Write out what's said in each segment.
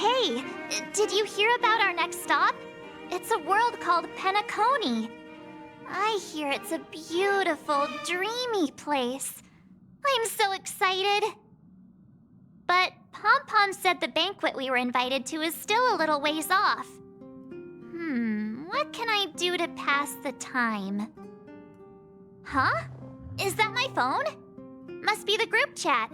Hey, did you hear about our next stop? It's a world called Penacony. I hear it's a beautiful, dreamy place. I'm so excited. But Pom Pom said the banquet we were invited to is still a little ways off. What can I do to pass the time? Huh? Is that my phone? Must be the group chat.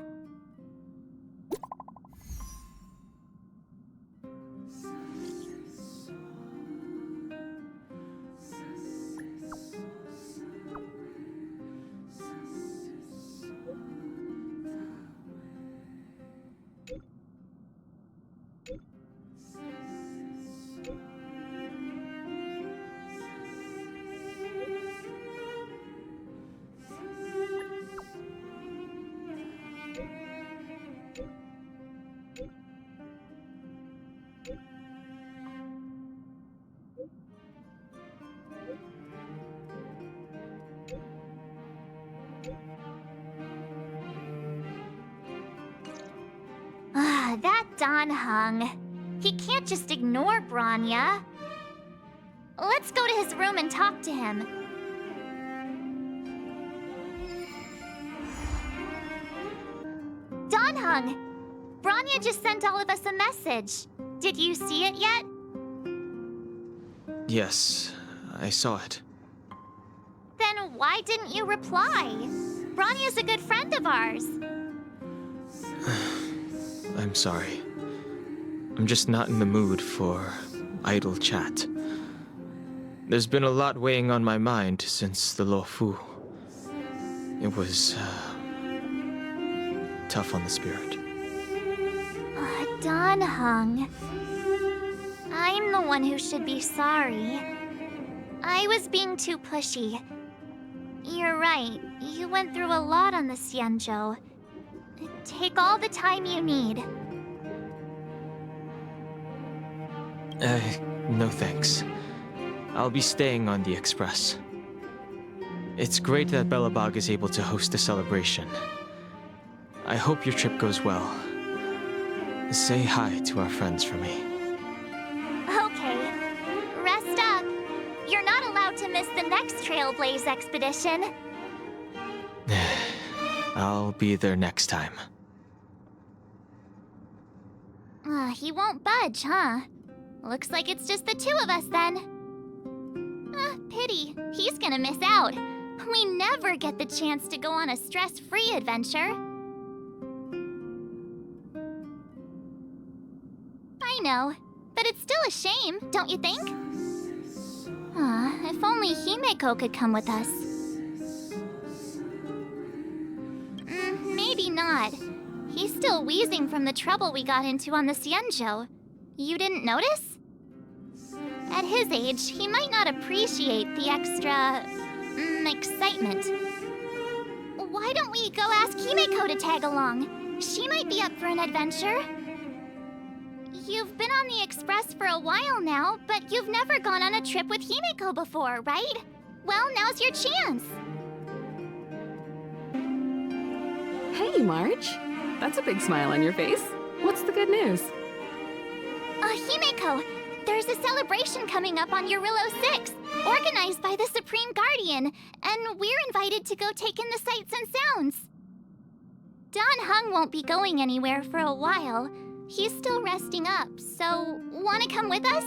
That Don Hung. He can't just ignore Branya. Let's go to his room and talk to him. Don Hung! Branya just sent all of us a message. Did you see it yet? Yes, I saw it. Then why didn't you reply? Branya's a good friend of ours. I'm sorry. I'm just not in the mood for idle chat. There's been a lot weighing on my mind since the Lo Fu. It was, tough on the spirit. Don Hung. I'm the one who should be sorry. I was being too pushy. You're right. You went through a lot on the Xianzhou. Take all the time you need. No thanks. I'll be staying on the express. It's great that Belobog is able to host a celebration. I hope your trip goes well. Say hi to our friends for me. Okay. Rest up. You're not allowed to miss the next Trailblaze expedition. I'll be there next time. He won't budge, huh? Looks like it's just the two of us then. Pity. He's gonna miss out. We never get the chance to go on a stress-free adventure. I know, but it's still a shame, don't you think? If only Himeko could come with us. Maybe not. He's still wheezing from the trouble we got into on the Xianzhou. You didn't notice? At his age, he might not appreciate the extra... excitement. Why don't we go ask Himeko to tag along? She might be up for an adventure. You've been on the Express for a while now, but you've never gone on a trip with Himeko before, right? Well, now's your chance. Hey, March. That's a big smile on your face. What's the good news? Himeko, there's a celebration coming up on Yurillo 6, organized by the Supreme Guardian, and we're invited to go take in the sights and sounds. Don Hung won't be going anywhere for a while. He's still resting up, so wanna come with us?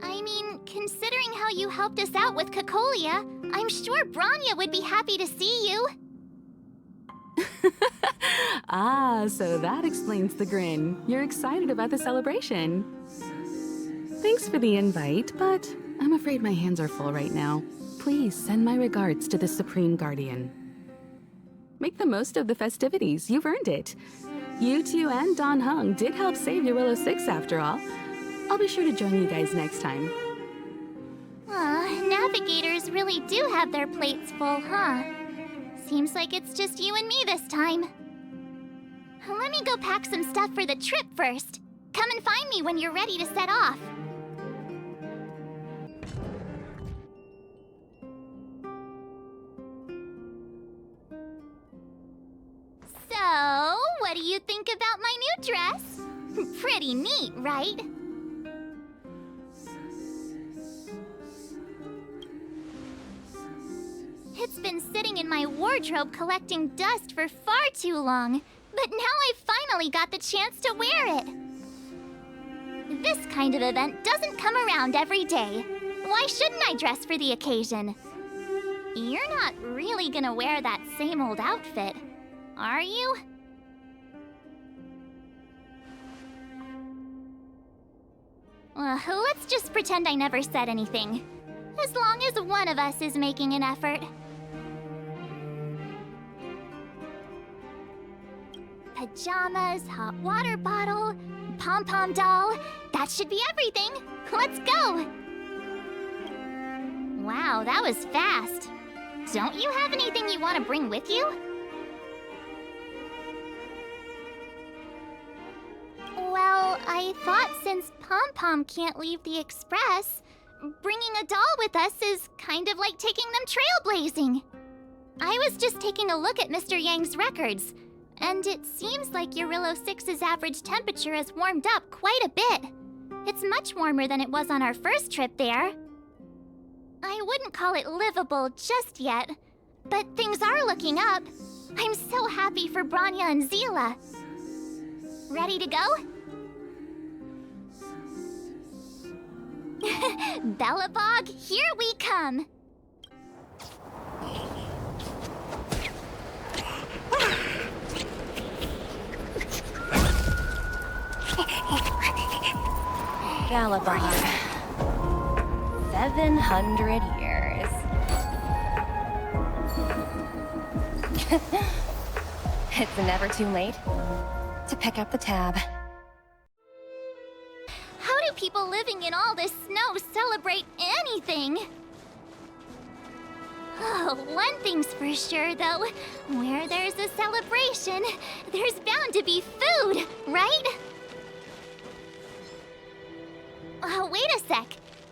I mean, considering how you helped us out with Cocolia, I'm sure Branya would be happy to see you. So that explains the grin. You're excited about the celebration. Thanks for the invite, but I'm afraid my hands are full right now. Please send my regards to the Supreme Guardian. Make the most of the festivities. You've earned it. You two and Don Hung did help save Yurillo 6 after all. I'll be sure to join you guys next time. Navigators really do have their plates full, huh? Seems like it's just you and me this time. Let me go pack some stuff for the trip first. Come and find me when you're ready to set off. So, what do you think about my new dress? Pretty neat, right? It's been sitting in my wardrobe collecting dust for far too long, but now I finally got the chance to wear it. This kind of event doesn't come around every day. Why shouldn't I dress for the occasion? You're not really gonna wear that same old outfit, are you? Let's just pretend I never said anything. As long as one of us is making an effort. Pajamas, hot water bottle, pom-pom doll. That should be everything. Let's go! Wow, that was fast. Don't you have anything you want to bring with you? Well, I thought since Pom-Pom can't leave the Express, bringing a doll with us is kind of like taking them trailblazing. I was just taking a look at Mr. Yang's records, and it seems like Eurillo 6's average temperature has warmed up quite a bit. It's much warmer than it was on our first trip there. I wouldn't call it livable just yet, but things are looking up. I'm so happy for Branya and Zila. Ready to go? Belobog, here we come! Belobog. 700 years. It's never too late to pick up the tab. How do people living in all this snow celebrate anything? Oh, one thing's for sure, though. Where there's a celebration, there's bound to be food, right? Oh, wait a sec.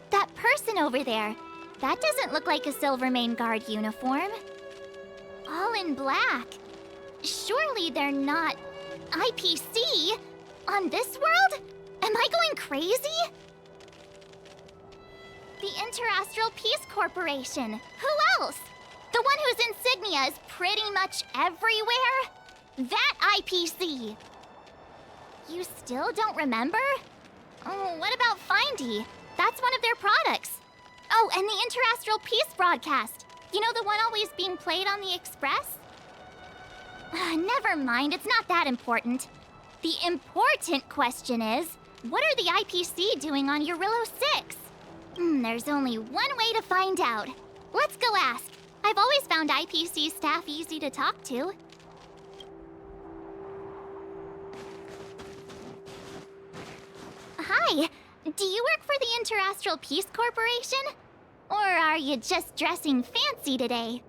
That person over there, that doesn't look like a Silvermane Guard uniform. All in black. Surely they're not IPC? On this world? Am I going crazy? The Interastral Peace Corporation. Who else? The one whose insignia is pretty much everywhere? That IPC. You still don't remember? Oh, what about Findy? That's one of their products. Oh, and the Interastral Peace broadcast. You know the one always being played on the Express? Never mind, it's not that important. The important question is, what are the IPC doing on Eurillo 6? There's only one way to find out. Let's go ask. I've always found IPC staff easy to talk to. Hi, do you work for the Interastral Peace Corporation? Or are you just dressing fancy today?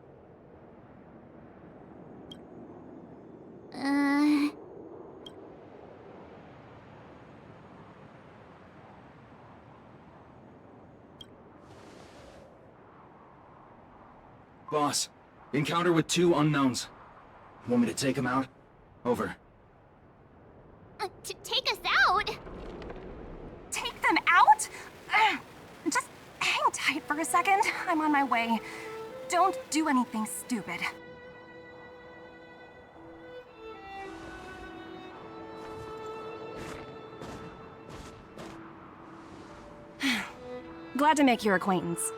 Boss, encounter with 2 unknowns. Want me to take them out? Over. To take us out? Take them out? Just hang tight for a second. I'm on my way. Don't do anything stupid. Glad to make your acquaintance.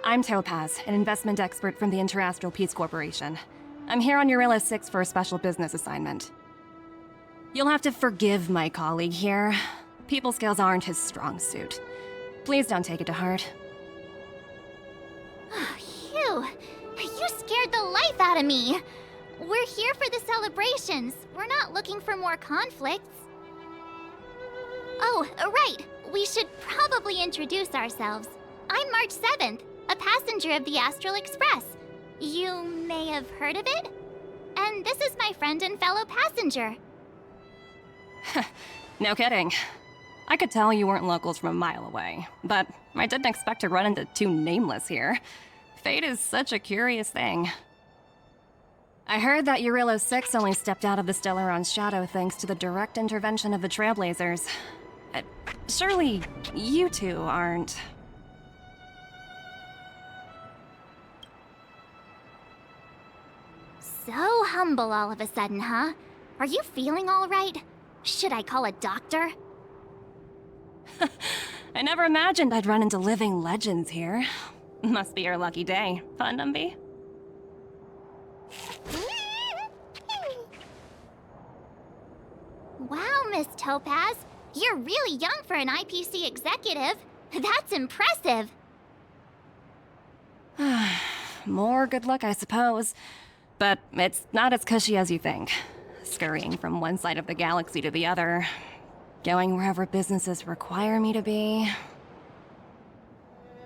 I'm Topaz, an investment expert from the Interastral Peace Corporation. I'm here on Eurillo 6 for a special business assignment. You'll have to forgive my colleague here. People skills aren't his strong suit. Please don't take it to heart. Phew, you scared the life out of me. We're here for the celebrations. We're not looking for more conflicts. Oh, right. We should probably introduce ourselves. I'm March 7th, a passenger of the Astral Express. You may have heard of it? And this is my friend and fellow passenger. No kidding. I could tell you weren't locals from a mile away, but I didn't expect to run into 2 nameless here. Fate is such a curious thing. I heard that Eurylo 6 only stepped out of the Stellaron's shadow thanks to the direct intervention of the Trailblazers. Surely, you two aren't... So humble all of a sudden, huh? Are you feeling all right? Should I call a doctor? I never imagined I'd run into living legends here. Must be your lucky day, huh, Numby? Wow, Miss Topaz. You're really young for an IPC executive. That's impressive. More good luck, I suppose. But it's not as cushy as you think. Scurrying from one side of the galaxy to the other. Going wherever businesses require me to be.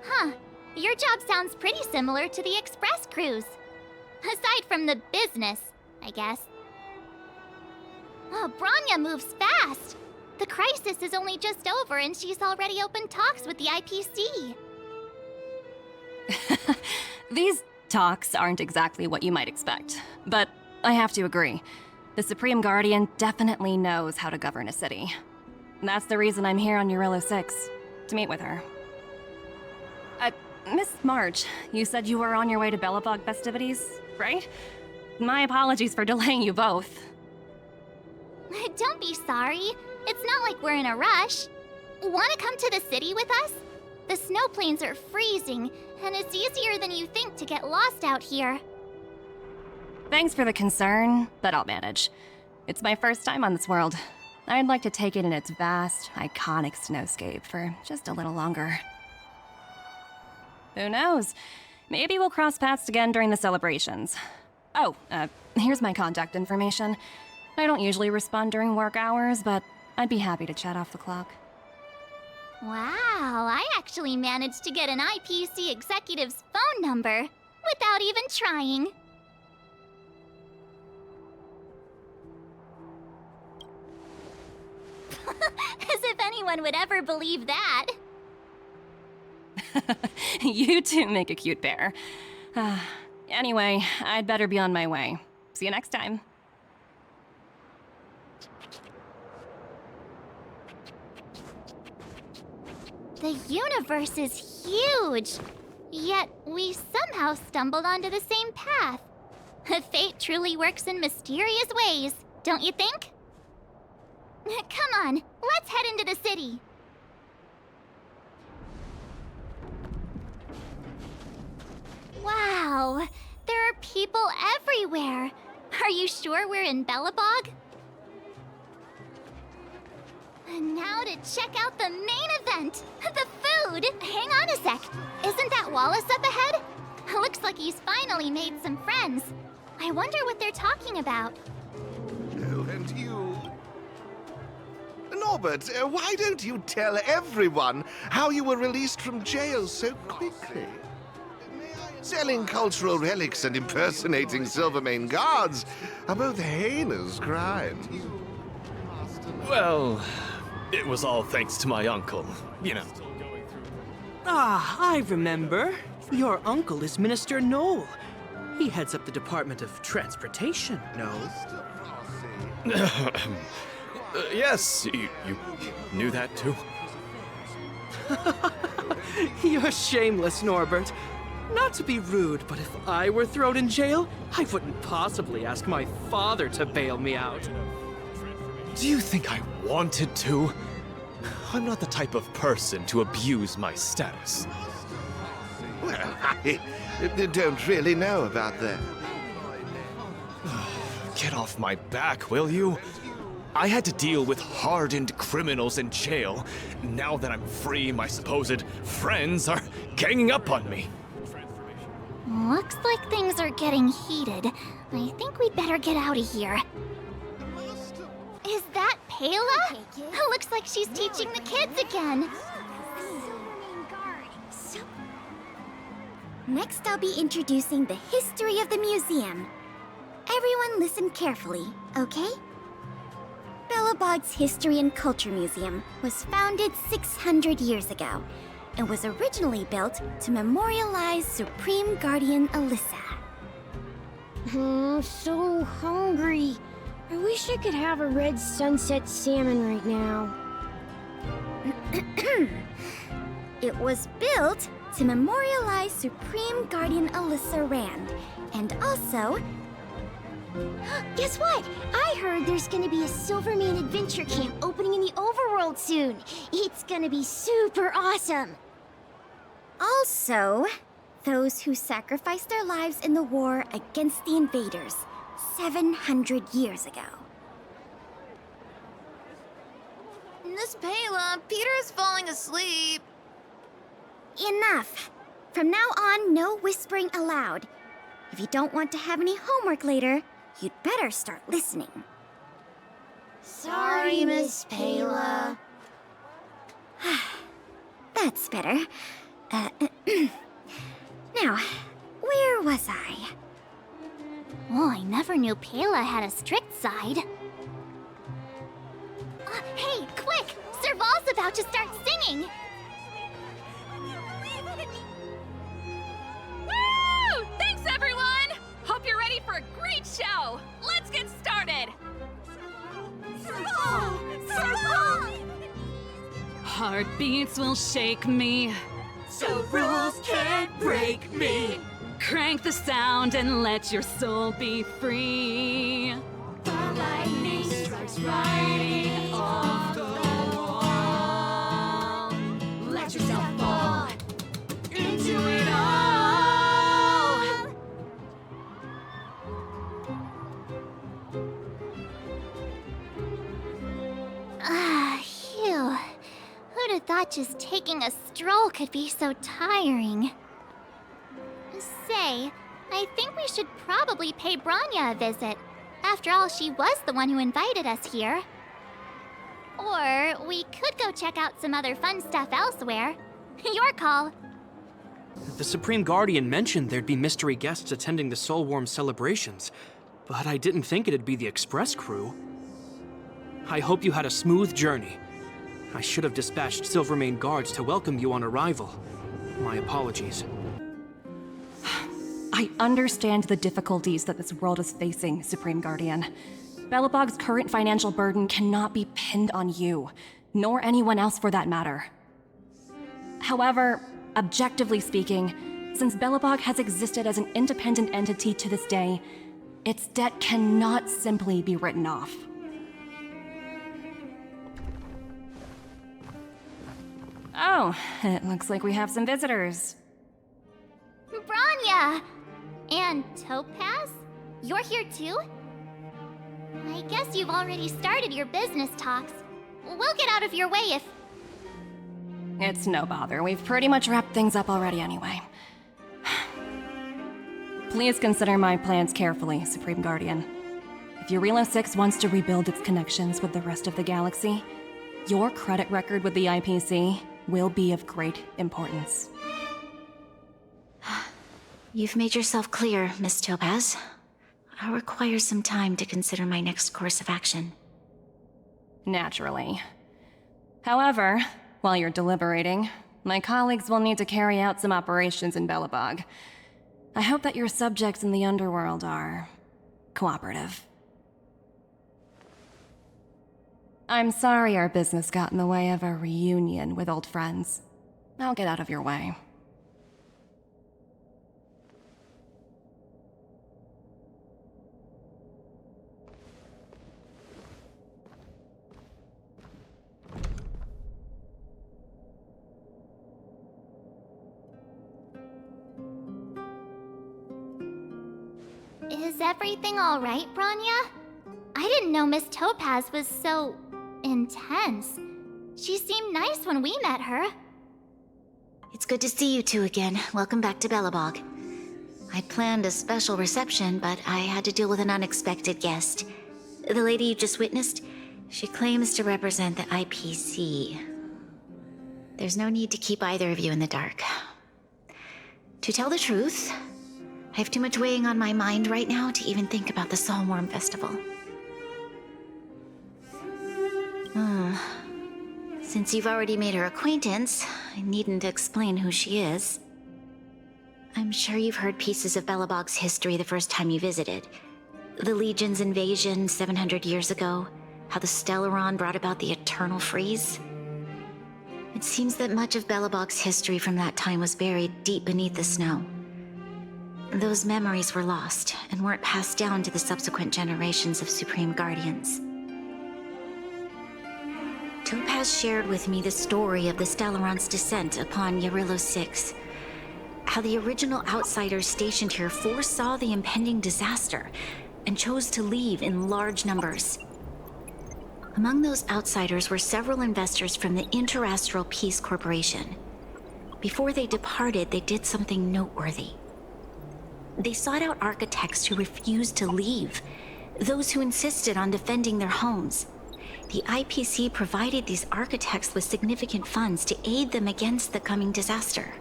Huh. Your job sounds pretty similar to the express cruise. Aside from the business, I guess. Oh, Branya moves fast. The crisis is only just over and she's already opened talks with the IPC. These talks aren't exactly what you might expect. But I have to agree. The Supreme Guardian definitely knows how to govern a city. That's the reason I'm here on Eurylo 6, to meet with her. Miss March, you said you were on your way to Belobog festivities, right? My apologies for delaying you both. Don't be sorry. It's not like we're in a rush. Want to come to the city with us? The snow plains are freezing, and it's easier than you think to get lost out here. Thanks for the concern, but I'll manage. It's my first time on this world. I'd like to take it in its vast, iconic snowscape for just a little longer. Who knows? Maybe we'll cross paths again during the celebrations. Oh, here's my contact information. I don't usually respond during work hours, but I'd be happy to chat off the clock. Wow, I actually managed to get an IPC executive's phone number without even trying. As if anyone would ever believe that. You two make a cute pair. Anyway, I'd better be on my way. See you next time. The universe is huge, yet we somehow stumbled onto the same path. Fate truly works in mysterious ways, don't you think? Come on, let's head into the city. Wow, there are people everywhere. Are you sure we're in Belobog? And now to check out the main event, the food. Hang on a sec. Isn't that Wallace up ahead? Looks like he's finally made some friends. I wonder what they're talking about. Oh, and you... Norbert, why don't you tell everyone how you were released from jail so quickly? Selling cultural relics and impersonating Silvermane guards are both heinous crimes. Well, it was all thanks to my uncle, you know. Ah, I remember. Your uncle is Minister Knoll. He heads up the Department of Transportation, no? Yes, you knew that too? You're shameless, Norbert. Not to be rude, but if I were thrown in jail, I wouldn't possibly ask my father to bail me out. Do you think I wanted to? I'm not the type of person to abuse my status. Well, I don't really know about that. Get off my back, will you? I had to deal with hardened criminals in jail. Now that I'm free, my supposed friends are ganging up on me. Looks like things are getting heated. I think we'd better get out of here. Is that Pela? Looks like she's teaching the kids again. Next, I'll be introducing the history of the museum. Everyone listen carefully, okay? Belobog's History and Culture Museum was founded 600 years ago and was originally built to memorialize Supreme Guardian Alyssa. So hungry. I wish I could have a red sunset salmon right now. It was built to memorialize Supreme Guardian Alyssa Rand, and also... Guess what? I heard there's gonna be a Silvermane adventure camp opening in the overworld soon. It's gonna be super awesome. Also, those who sacrificed their lives in the war against the invaders 700 years ago. Miss Payla, Peter's falling asleep. Enough! From now on, no whispering allowed. If you don't want to have any homework later, you'd better start listening. Sorry, Miss Payla. That's better. Now, where was I? Oh, I never knew Payla had a strict side. Hey, quick! Serval's about to start singing! Woo! Thanks, everyone! Hope you're ready for a great show! Let's get started! Serval! Heartbeats will shake me. So rules can't break me. Crank the sound and let your soul be free. The lightning strikes right off the wall. Let yourself fall into it all. Phew. Who'd have thought just taking a stroll could be so tiring? Say, I think we should probably pay Branya a visit. After all, she was the one who invited us here. Or we could go check out some other fun stuff elsewhere. Your call. The Supreme Guardian mentioned there'd be mystery guests attending the Soulworm celebrations, but I didn't think it'd be the Express crew. I hope you had a smooth journey. I should have dispatched Silvermane guards to welcome you on arrival. My apologies. I understand the difficulties that this world is facing, Supreme Guardian. Belobog's current financial burden cannot be pinned on you, nor anyone else for that matter. However, objectively speaking, since Belobog has existed as an independent entity to this day, its debt cannot simply be written off. Oh, it looks like we have some visitors. Branya! And Topaz? You're here too? I guess you've already started your business talks. We'll get out of your way if... It's no bother. We've pretty much wrapped things up already anyway. Please consider my plans carefully, Supreme Guardian. If Eurilo 6 wants to rebuild its connections with the rest of the galaxy, your credit record with the IPC will be of great importance. You've made yourself clear, Miss Topaz. I'll require some time to consider my next course of action. Naturally. However, while you're deliberating, my colleagues will need to carry out some operations in Belobog. I hope that your subjects in the underworld are... cooperative. I'm sorry our business got in the way of a reunion with old friends. I'll get out of your way. Is everything all right, Branya? I didn't know Miss Topaz was so... intense. She seemed nice when we met her. It's good to see you two again. Welcome back to Belobog. I planned a special reception, but I had to deal with an unexpected guest. The lady you just witnessed, she claims to represent the IPC. There's no need to keep either of you in the dark. To tell the truth, I have too much weighing on my mind right now to even think about the Soulworm Festival. Since you've already made her acquaintance, I needn't explain who she is. I'm sure you've heard pieces of Belobog's history the first time you visited. The Legion's invasion 700 years ago, how the Stellaron brought about the Eternal Freeze. It seems that much of Belobog's history from that time was buried deep beneath the snow. Those memories were lost and weren't passed down to the subsequent generations of Supreme Guardians. Topaz shared with me the story of the Stellaron's descent upon Yarillo 6. How the original outsiders stationed here foresaw the impending disaster and chose to leave in large numbers. Among those outsiders were several investors from the Interastral Peace Corporation. Before they departed, they did something noteworthy. They sought out architects who refused to leave, those who insisted on defending their homes. The IPC provided these architects with significant funds to aid them against the coming disaster.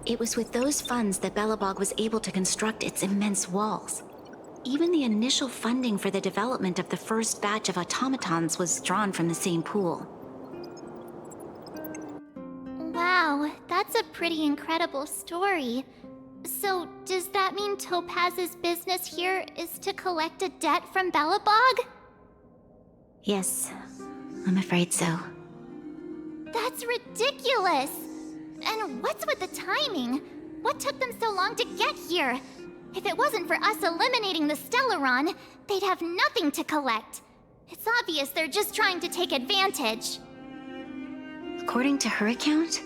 It was with those funds that Belobog was able to construct its immense walls. Even the initial funding for the development of the first batch of automatons was drawn from the same pool. Wow, that's a pretty incredible story. So, does that mean Topaz's business here is to collect a debt from Belobog? Yes, I'm afraid so. That's ridiculous! And what's with the timing? What took them so long to get here? If it wasn't for us eliminating the Stellaron, they'd have nothing to collect. It's obvious they're just trying to take advantage. According to her account,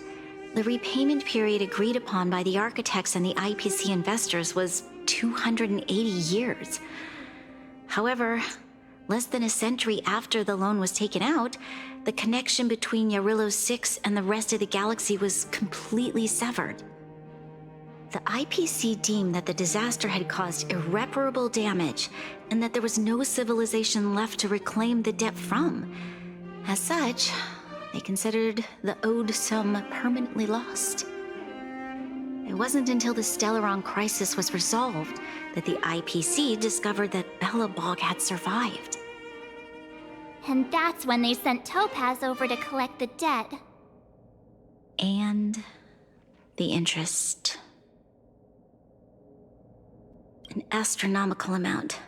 the repayment period agreed upon by the architects and the IPC investors was 280 years. However, less than a century after the loan was taken out, the connection between Yarillo 6 and the rest of the galaxy was completely severed. The IPC deemed that the disaster had caused irreparable damage and that there was no civilization left to reclaim the debt from. As such, they considered the owed sum permanently lost. It wasn't until the Stellaron crisis was resolved that the IPC discovered that Belobog had survived. And that's when they sent Topaz over to collect the debt. And the interest. An astronomical amount.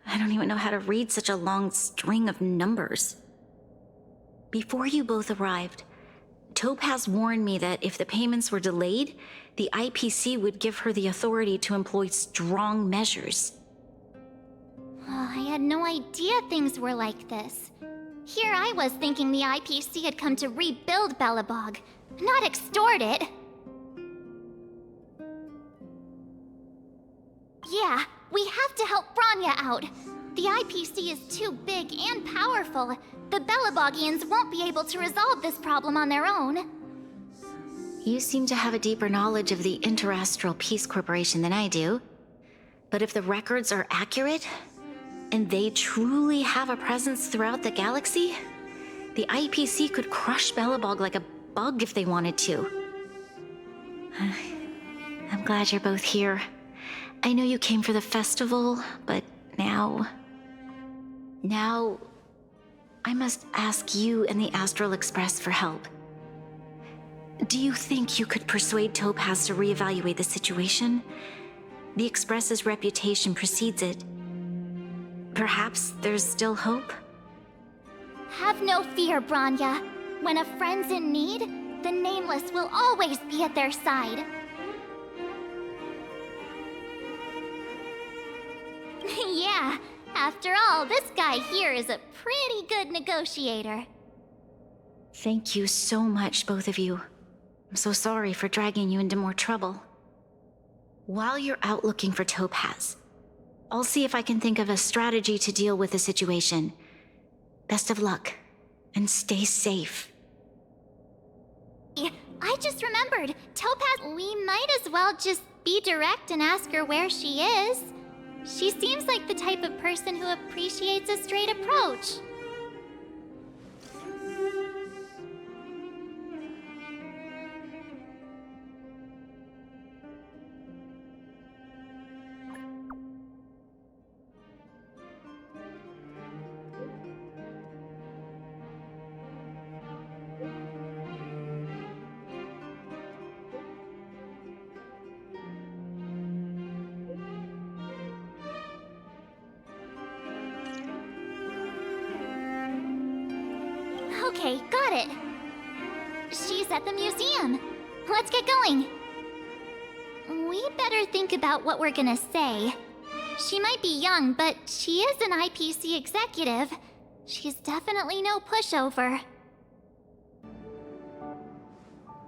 I don't even know how to read such a long string of numbers. Before you both arrived, Topaz warned me that if the payments were delayed, the IPC would give her the authority to employ strong measures. Oh, I had no idea things were like this. Here I was thinking the IPC had come to rebuild Belobog, not extort it. Yeah, we have to help Bronya out. The IPC is too big and powerful. The Belobogians won't be able to resolve this problem on their own. You seem to have a deeper knowledge of the Interastral Peace Corporation than I do. But if the records are accurate, and they truly have a presence throughout the galaxy, the IPC could crush Belobog like a bug if they wanted to. I'm glad you're both here. I know you came for the festival, but now I must ask you and the Astral Express for help. Do you think you could persuade Topaz to reevaluate the situation? The Express's reputation precedes it. Perhaps there's still hope? Have no fear, Bronya. When a friend's in need, the Nameless will always be at their side. Yeah, after all, this guy here is a pretty good negotiator. Thank you so much, both of you. I'm so sorry for dragging you into more trouble. While you're out looking for Topaz, I'll see if I can think of a strategy to deal with the situation. Best of luck, and stay safe. I just remembered, Topaz, we might as well just be direct and ask her where she is. She seems like the type of person who appreciates a straight approach. Okay, got it. She's at the museum. Let's get going. We better think about what we're gonna say. She might be young, but she is an IPC executive. She's definitely no pushover.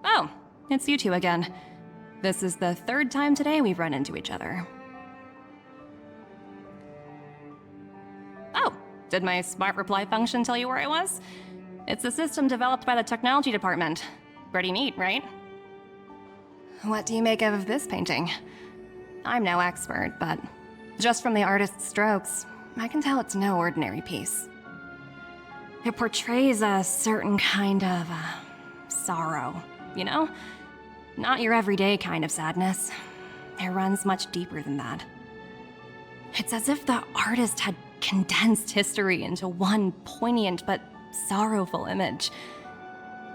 Oh, it's you two again. This is the third time today we've run into each other. Oh, did my smart reply function tell you where I was? It's a system developed by the technology department. Pretty neat, right? What do you make of this painting? I'm no expert, but just from the artist's strokes, I can tell it's no ordinary piece. It portrays a certain kind of sorrow, you know? Not your everyday kind of sadness. It runs much deeper than that. It's as if the artist had condensed history into one poignant but sorrowful image.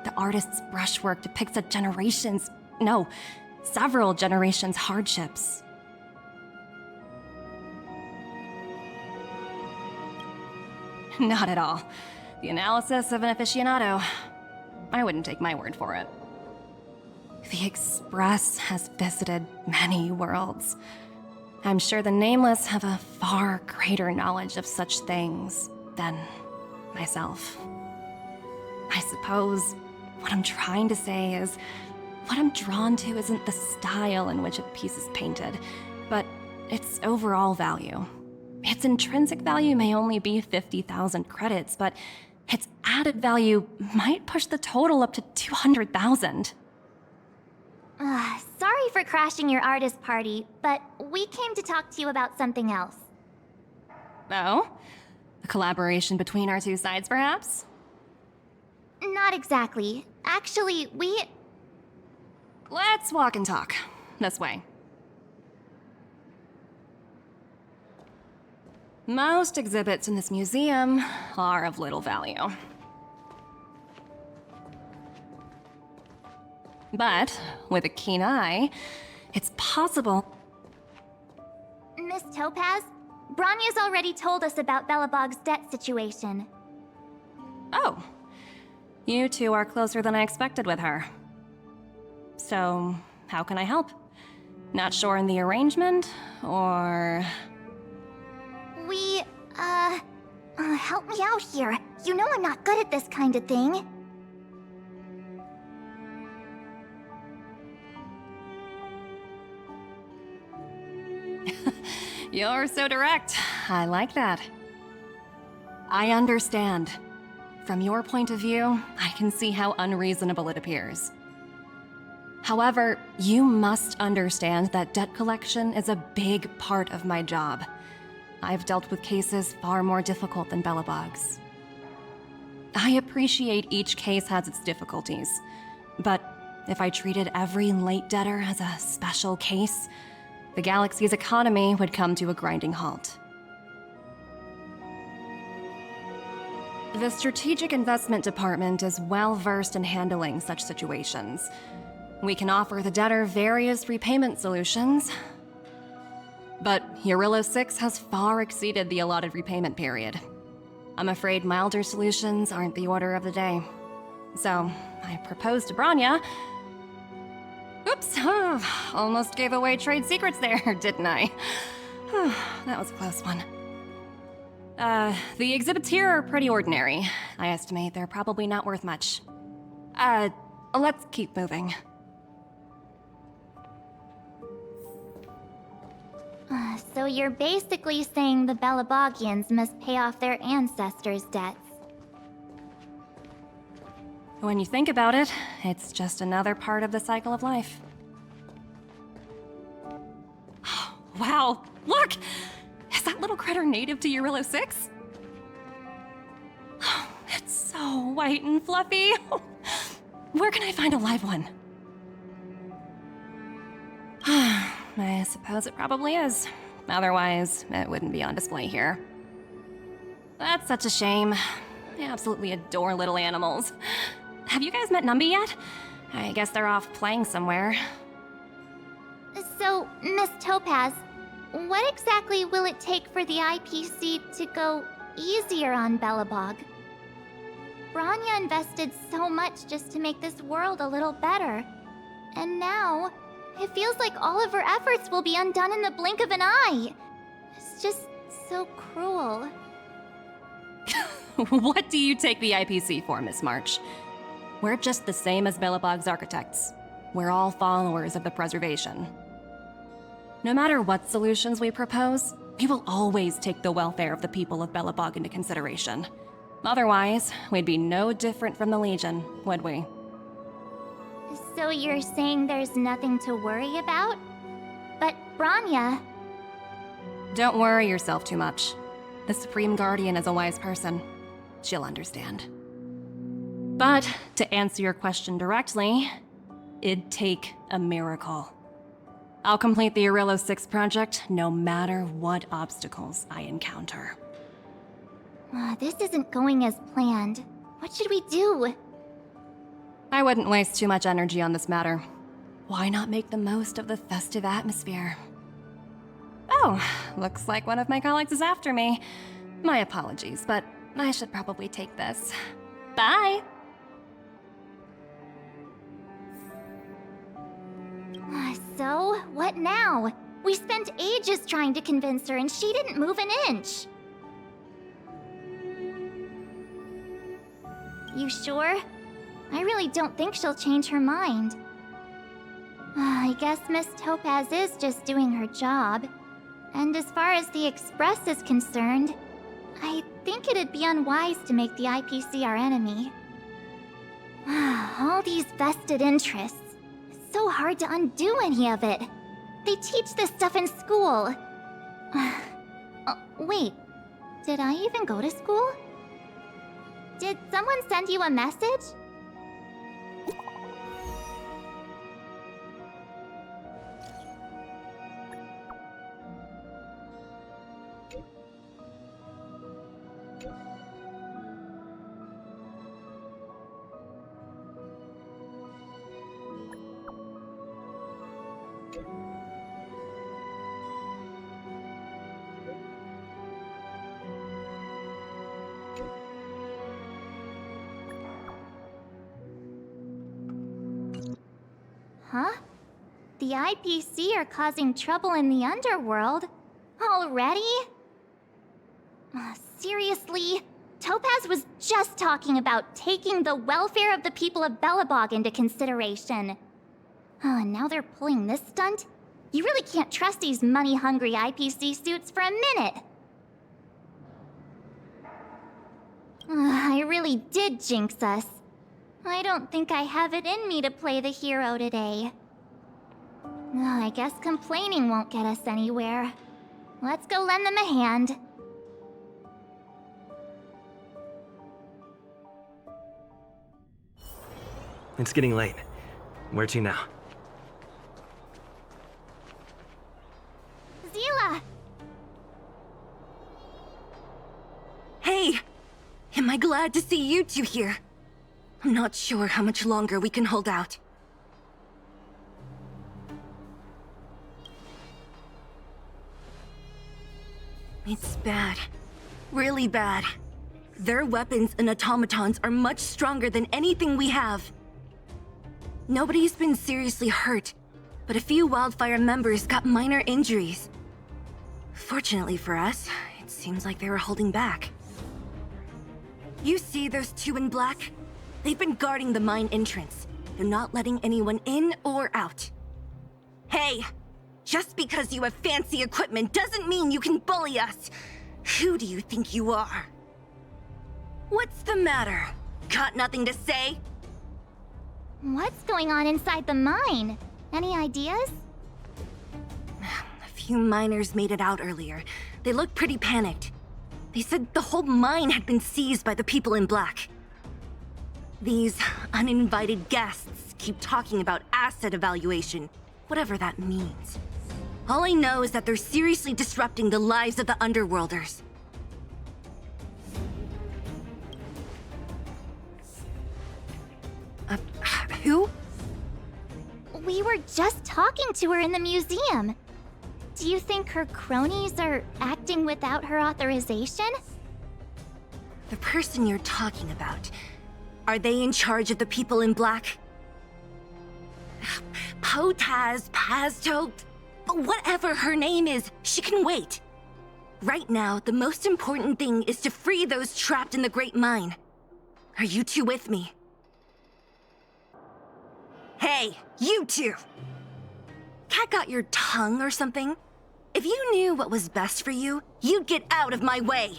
The artist's brushwork depicts several generations' hardships. Not at all. The analysis of an aficionado. I wouldn't take my word for it. The Express has visited many worlds. I'm sure the Nameless have a far greater knowledge of such things than myself. I suppose what I'm trying to say is, what I'm drawn to isn't the style in which a piece is painted, but its overall value. Its intrinsic value may only be 50,000 credits, but its added value might push the total up to 200,000. Sorry for crashing your artist party, but we came to talk to you about something else. Oh? A collaboration between our two sides, perhaps? Not exactly. Actually, Let's walk and talk. This way. Most exhibits in this museum are of little value. But with a keen eye, it's possible. Miss Topaz, Bronya's already told us about Belobog's debt situation. Oh. You two are closer than I expected with her. So, how can I help? Not sure in the arrangement, or... Help me out here. You know I'm not good at this kind of thing. You're so direct. I like that. I understand. From your point of view, I can see how unreasonable it appears. However, you must understand that debt collection is a big part of my job. I've dealt with cases far more difficult than Belobog's. I appreciate each case has its difficulties, but if I treated every late debtor as a special case, the galaxy's economy would come to a grinding halt. The Strategic Investment Department is well versed in handling such situations. We can offer the debtor various repayment solutions, but Eurillo 6 has far exceeded the allotted repayment period. I'm afraid milder solutions aren't the order of the day. So, I proposed to Bronya. Oops, almost gave away trade secrets there, didn't I? That was a close one. The exhibits here are pretty ordinary. I estimate they're probably not worth much. Let's keep moving. So you're basically saying the Belobogians must pay off their ancestors' debts. When you think about it, it's just another part of the cycle of life. Wow, look! Is that little critter native to Eurillo 6? It's so white and fluffy. Where can I find a live one? I suppose it probably is. Otherwise, it wouldn't be on display here. That's such a shame. I absolutely adore little animals. Have you guys met Numby yet? I guess they're off playing somewhere. So, Miss Topaz, what exactly will it take for the IPC to go easier on Belobog? Branya invested so much just to make this world a little better. And now, it feels like all of her efforts will be undone in the blink of an eye. It's just so cruel. What do you take the IPC for, Miss March? We're just the same as Belobog's architects. We're all followers of the preservation. No matter what solutions we propose, we will always take the welfare of the people of Belobog into consideration. Otherwise, we'd be no different from the Legion, would we? So you're saying there's nothing to worry about? But Branya... Don't worry yourself too much. The Supreme Guardian is a wise person. She'll understand. But, to answer your question directly, it'd take a miracle. I'll complete the Arillo 6 project no matter what obstacles I encounter. This isn't going as planned. What should we do? I wouldn't waste too much energy on this matter. Why not make the most of the festive atmosphere? Oh, looks like one of my colleagues is after me. My apologies, but I should probably take this. Bye! So, what now? We spent ages trying to convince her and she didn't move an inch. You sure? I really don't think she'll change her mind. I guess Miss Topaz is just doing her job. And as far as the Express is concerned, I think it'd be unwise to make the IPC our enemy. All these vested interests. It's so hard to undo any of it. They teach this stuff in school. Wait, did I even go to school? Did someone send you a message? Huh? The IPC are causing trouble in the underworld? Already? Seriously? Topaz was just talking about taking the welfare of the people of Belobog into consideration. And now they're pulling this stunt? You really can't trust these money-hungry IPC suits for a minute. I really did jinx us. I don't think I have it in me to play the hero today. I guess complaining won't get us anywhere. Let's go lend them a hand. It's getting late. Where to now? Zila! Hey! Am I glad to see you two here? I'm not sure how much longer we can hold out. It's bad. Really bad. Their weapons and automatons are much stronger than anything we have. Nobody's been seriously hurt, but a few Wildfire members got minor injuries. Fortunately for us, it seems like they were holding back. You see those two in black? They've been guarding the mine entrance. They're not letting anyone in or out. Hey! Just because you have fancy equipment doesn't mean you can bully us! Who do you think you are? What's the matter? Got nothing to say? What's going on inside the mine? Any ideas? A few miners made it out earlier. They looked pretty panicked. They said the whole mine had been seized by the people in black. These uninvited guests keep talking about asset evaluation, whatever that means. All I know is that they're seriously disrupting the lives of the Underworlders. Who? We were just talking to her in the museum. Do you think her cronies are acting without her authorization? The person you're talking about, Are they in charge of the people in black? Potaz, Pazto, whatever her name is, she can wait. Right now, the most important thing is to free those trapped in the Great Mine. Are you two with me? Hey, you two! Cat got your tongue or something? If you knew what was best for you, you'd get out of my way!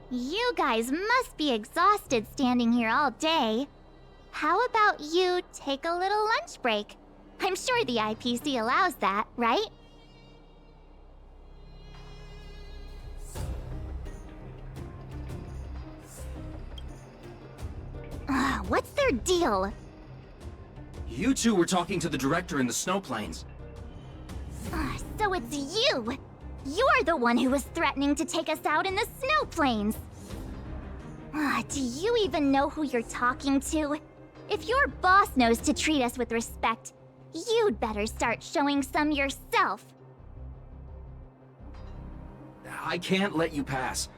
You guys must be exhausted standing here all day. How about you take a little lunch break? I'm sure the IPC allows that, right? What's their deal? You two were talking to the director in the snow plains. So it's you! You're the one who was threatening to take us out in the snow plains! Do you even know who you're talking to? If your boss knows to treat us with respect, you'd better start showing some yourself. I can't let you pass.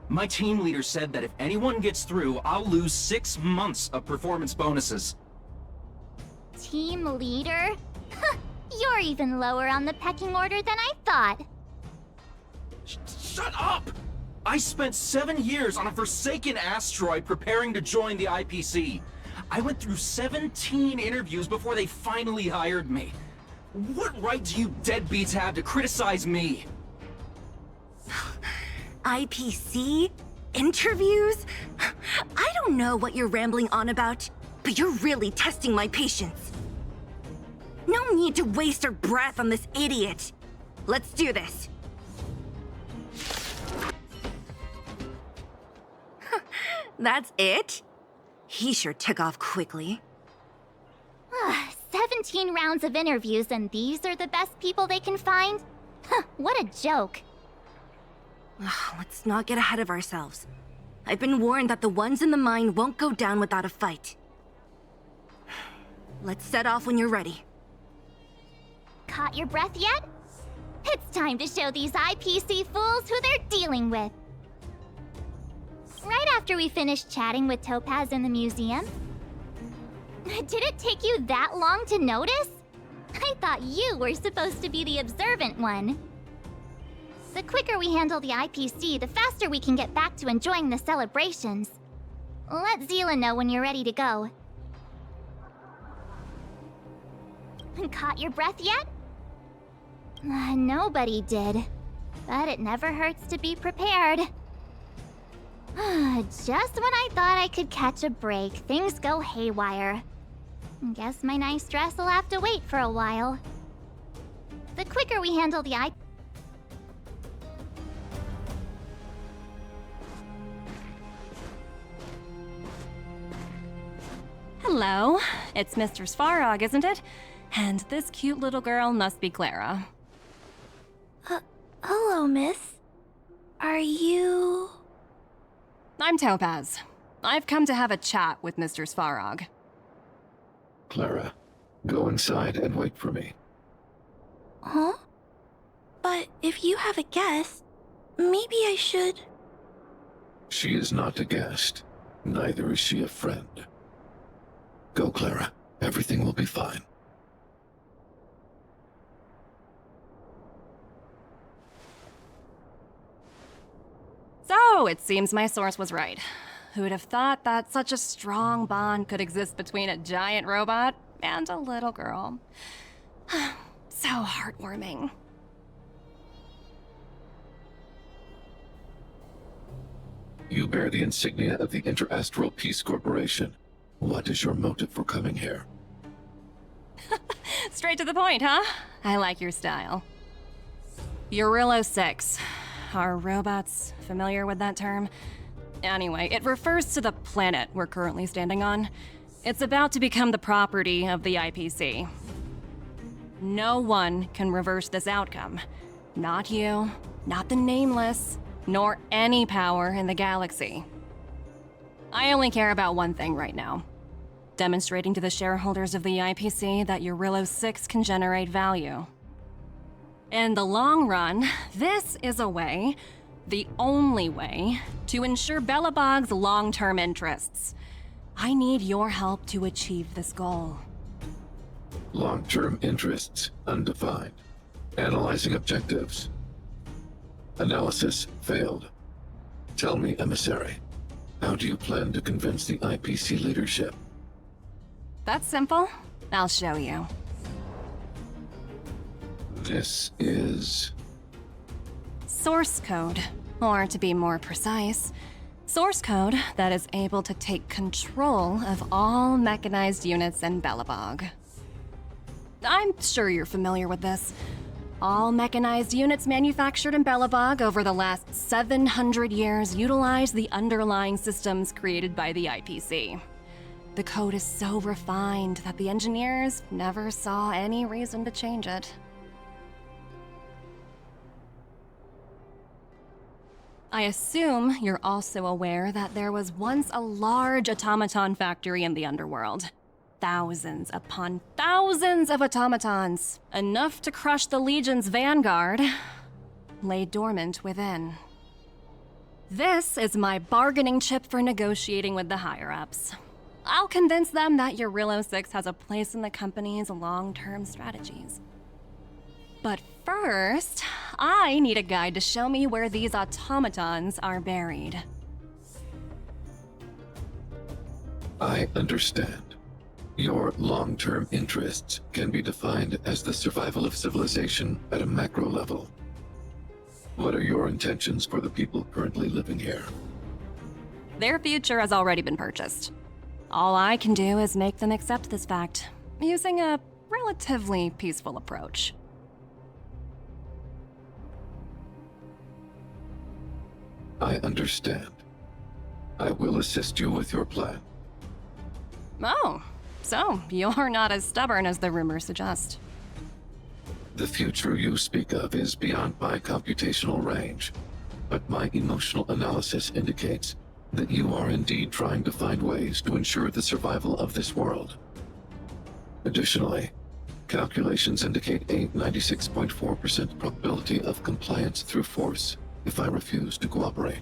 My team leader said that if anyone gets through, I'll lose 6 months of performance bonuses. Team leader? You're even lower on the pecking order than I thought. Shut up! I spent 7 years on a forsaken asteroid preparing to join the IPC. I went through 17 interviews before they finally hired me. What right do you deadbeats have to criticize me? IPC? Interviews? I don't know what you're rambling on about, but you're really testing my patience. No need to waste our breath on this idiot. Let's do this. That's it? He sure took off quickly. 17 rounds of interviews and these are the best people they can find? What a joke. Let's not get ahead of ourselves. I've been warned that the ones in the mine won't go down without a fight. Let's set off when you're ready. Caught your breath yet? It's time to show these IPC fools who they're dealing with. Right after we finished chatting with Topaz in the museum. Did it take you that long to notice? I thought you were supposed to be the observant one. The quicker we handle the IPC, the faster we can get back to enjoying the celebrations. Let Zila know when you're ready to go. Caught your breath yet? Nobody did. But it never hurts to be prepared. Just when I thought I could catch a break, things go haywire. Guess my nice dress will have to wait for a while. The quicker we handle the Hello, it's Mr. Svarog, isn't it? And this cute little girl must be Clara. Hello, miss. Are you... I'm Topaz. I've come to have a chat with Mr. Svarog. Clara, go inside and wait for me. Huh? But if you have a guest, maybe I should... She is not a guest. Neither is she a friend. Go, Clara. Everything will be fine. So, it seems my source was right. Who would have thought that such a strong bond could exist between a giant robot and a little girl? So heartwarming. You bear the insignia of the Interastral Peace Corporation. What is your motive for coming here? Straight to the point, huh? I like your style. Eurillo 6. Are robots familiar with that term? Anyway, it refers to the planet we're currently standing on. It's about to become the property of the IPC. No one can reverse this outcome. Not you, not the Nameless, nor any power in the galaxy. I only care about one thing right now. Demonstrating to the shareholders of the IPC that Eurillo 6 can generate value. In the long run, this is a way the only way to ensure Belobog's long-term interests. I need your help to achieve this goal. Long-term interests undefined. Analyzing objectives. Analysis failed. Tell me, emissary, how do you plan to convince the IPC leadership? That's simple. I'll show you. This is... Source code, or to be more precise, source code that is able to take control of all mechanized units in Belobog. I'm sure you're familiar with this. All mechanized units manufactured in Belobog over the last 700 years utilize the underlying systems created by the IPC. The code is so refined that the engineers never saw any reason to change it. I assume you're also aware that there was once a large automaton factory in the underworld. Thousands upon thousands of automatons, enough to crush the Legion's vanguard, lay dormant within. This is my bargaining chip for negotiating with the higher-ups. I'll convince them that Eurilo 6 has a place in the company's long-term strategies. But first, I need a guide to show me where these automatons are buried. I understand. Your long-term interests can be defined as the survival of civilization at a macro level. What are your intentions for the people currently living here? Their future has already been purchased. All I can do is make them accept this fact, using a relatively peaceful approach. I understand. I will assist you with your plan. Oh, so you're not as stubborn as the rumors suggest. The future you speak of is beyond my computational range, but my emotional analysis indicates that you are indeed trying to find ways to ensure the survival of this world. Additionally, calculations indicate a 96.4% probability of compliance through force if I refuse to cooperate.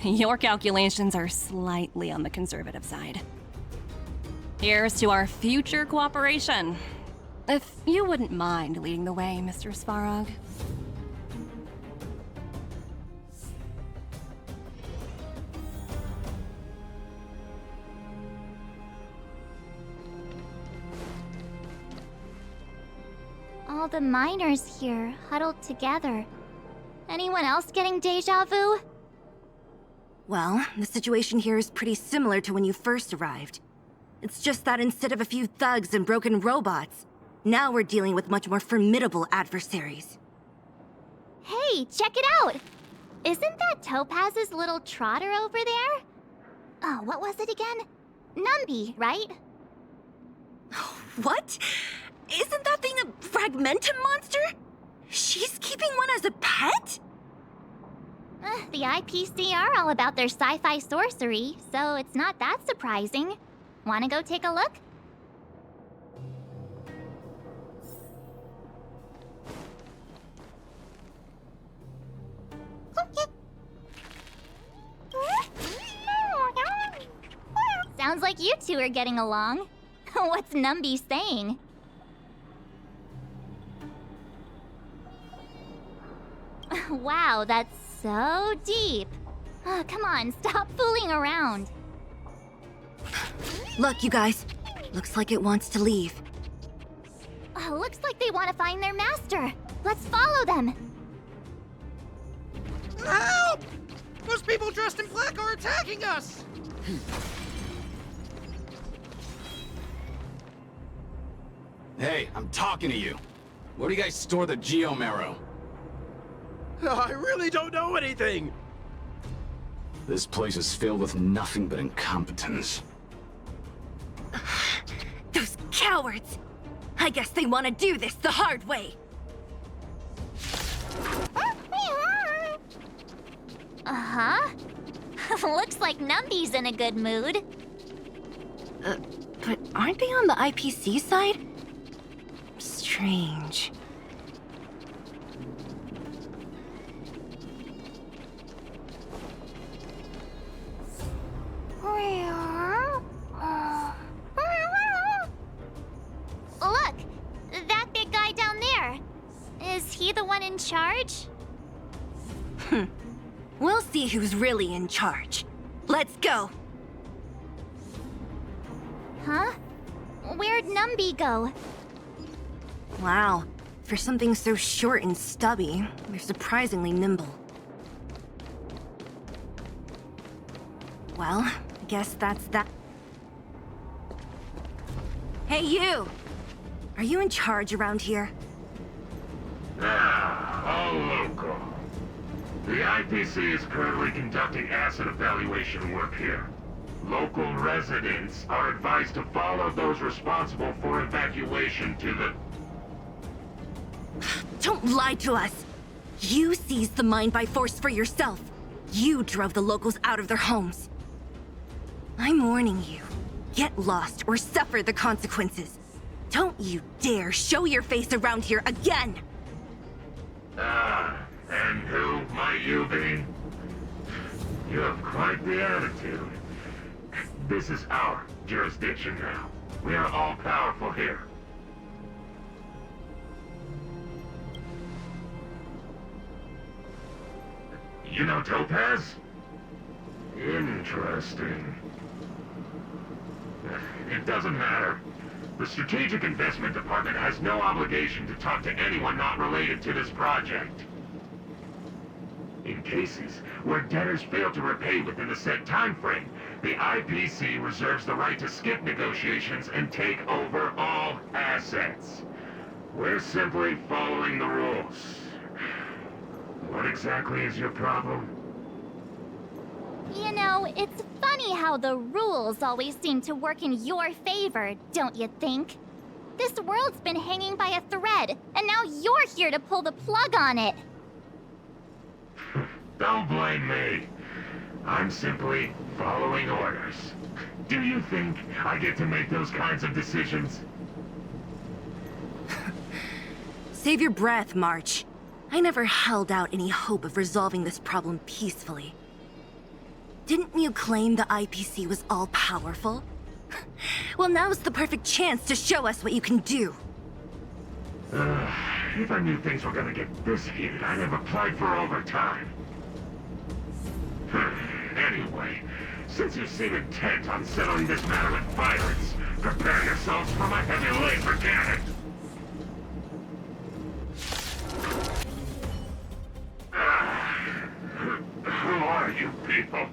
Your calculations are slightly on the conservative side. Here's to our future cooperation. If you wouldn't mind leading the way, Mr. Svarog. All the miners here, huddled together. Anyone else getting deja vu? Well, the situation here is pretty similar to when you first arrived. It's just that instead of a few thugs and broken robots, now we're dealing with much more formidable adversaries. Hey, check it out! Isn't that Topaz's little trotter over there? Oh, what was it again? Numby, right? What? Isn't that thing a fragmentum monster? She's keeping one as a pet? The IPC are all about their sci-fi sorcery, so it's not that surprising. Wanna go take a look? Sounds like you two are getting along. What's Numby saying? Wow, that's so deep. Oh, come on, stop fooling around. Look, you guys. Looks like it wants to leave. Oh, looks like they want to find their master. Let's follow them. Help! Those people dressed in black are attacking us! Hey, I'm talking to you. Where do you guys store the Geomarrow? I really don't know anything! This place is filled with nothing but incompetence. Those cowards! I guess they want to do this the hard way. Uh-huh. Looks like Numby's in a good mood. But aren't they on the IPC side? Strange. charge? We'll see who's really in charge. Let's go! Huh? Where'd Numby go? Wow. For something so short and stubby, they're surprisingly nimble. Well, I guess that's that. Hey, you! Are you in charge around here? All local. The IPC is currently conducting asset evaluation work here. Local residents are advised to follow those responsible for evacuation to the... Don't lie to us! You seized the mine by force for yourself. You drove the locals out of their homes. I'm warning you. Get lost or suffer the consequences. Don't you dare show your face around here again! And who might you be? You have quite the attitude. This is our jurisdiction now. We are all powerful here. You know Topaz? Interesting. It doesn't matter. The Strategic Investment Department has no obligation to talk to anyone not related to this project. In cases where debtors fail to repay within the set time frame, the IPC reserves the right to skip negotiations and take over all assets. We're simply following the rules. What exactly is your problem? You know, it's funny how the rules always seem to work in your favor, don't you think? This world's been hanging by a thread, and now you're here to pull the plug on it. Don't blame me. I'm simply following orders. Do you think I get to make those kinds of decisions? Save your breath, March. I never held out any hope of resolving this problem peacefully. Didn't you claim the IPC was all-powerful? Well, now's the perfect chance to show us what you can do. If I knew things were gonna get this heated, I'd have applied for overtime. Anyway, since you seem intent on settling this matter with violence, prepare yourselves for my heavy laser cannon! Who are you people?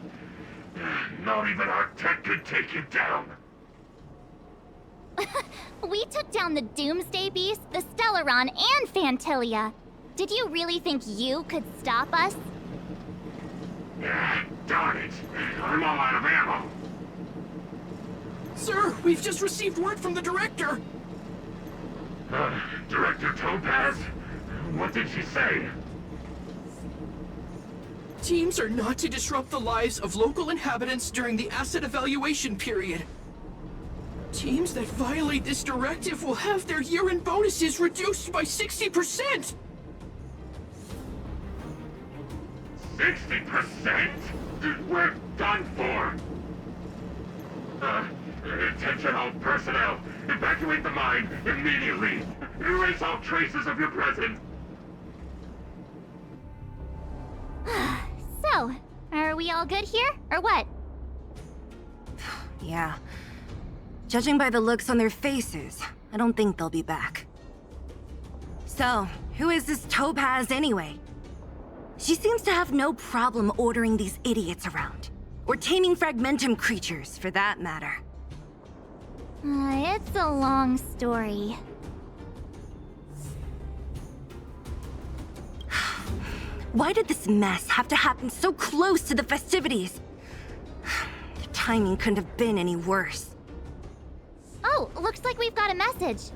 Not even our tech could take you down. We took down the Doomsday Beast, the Stellaron, and Fantilia. Did you really think you could stop us? Darn it. I'm all out of ammo. Sir, we've just received word from the director. Director Topaz? What did she say? Teams are not to disrupt the lives of local inhabitants during the asset evaluation period. Teams that violate this directive will have their year-end bonuses reduced by 60%! 60%? We're done for! Attention all personnel! Evacuate the mine immediately! Erase all traces of your presence! So, are we all good here, or what? Yeah. Judging by the looks on their faces, I don't think they'll be back. So, who is this Topaz anyway? She seems to have no problem ordering these idiots around. Or taming fragmentum creatures, for that matter. It's a long story. Why did this mess have to happen so close to the festivities? The timing couldn't have been any worse. Oh, looks like we've got a message.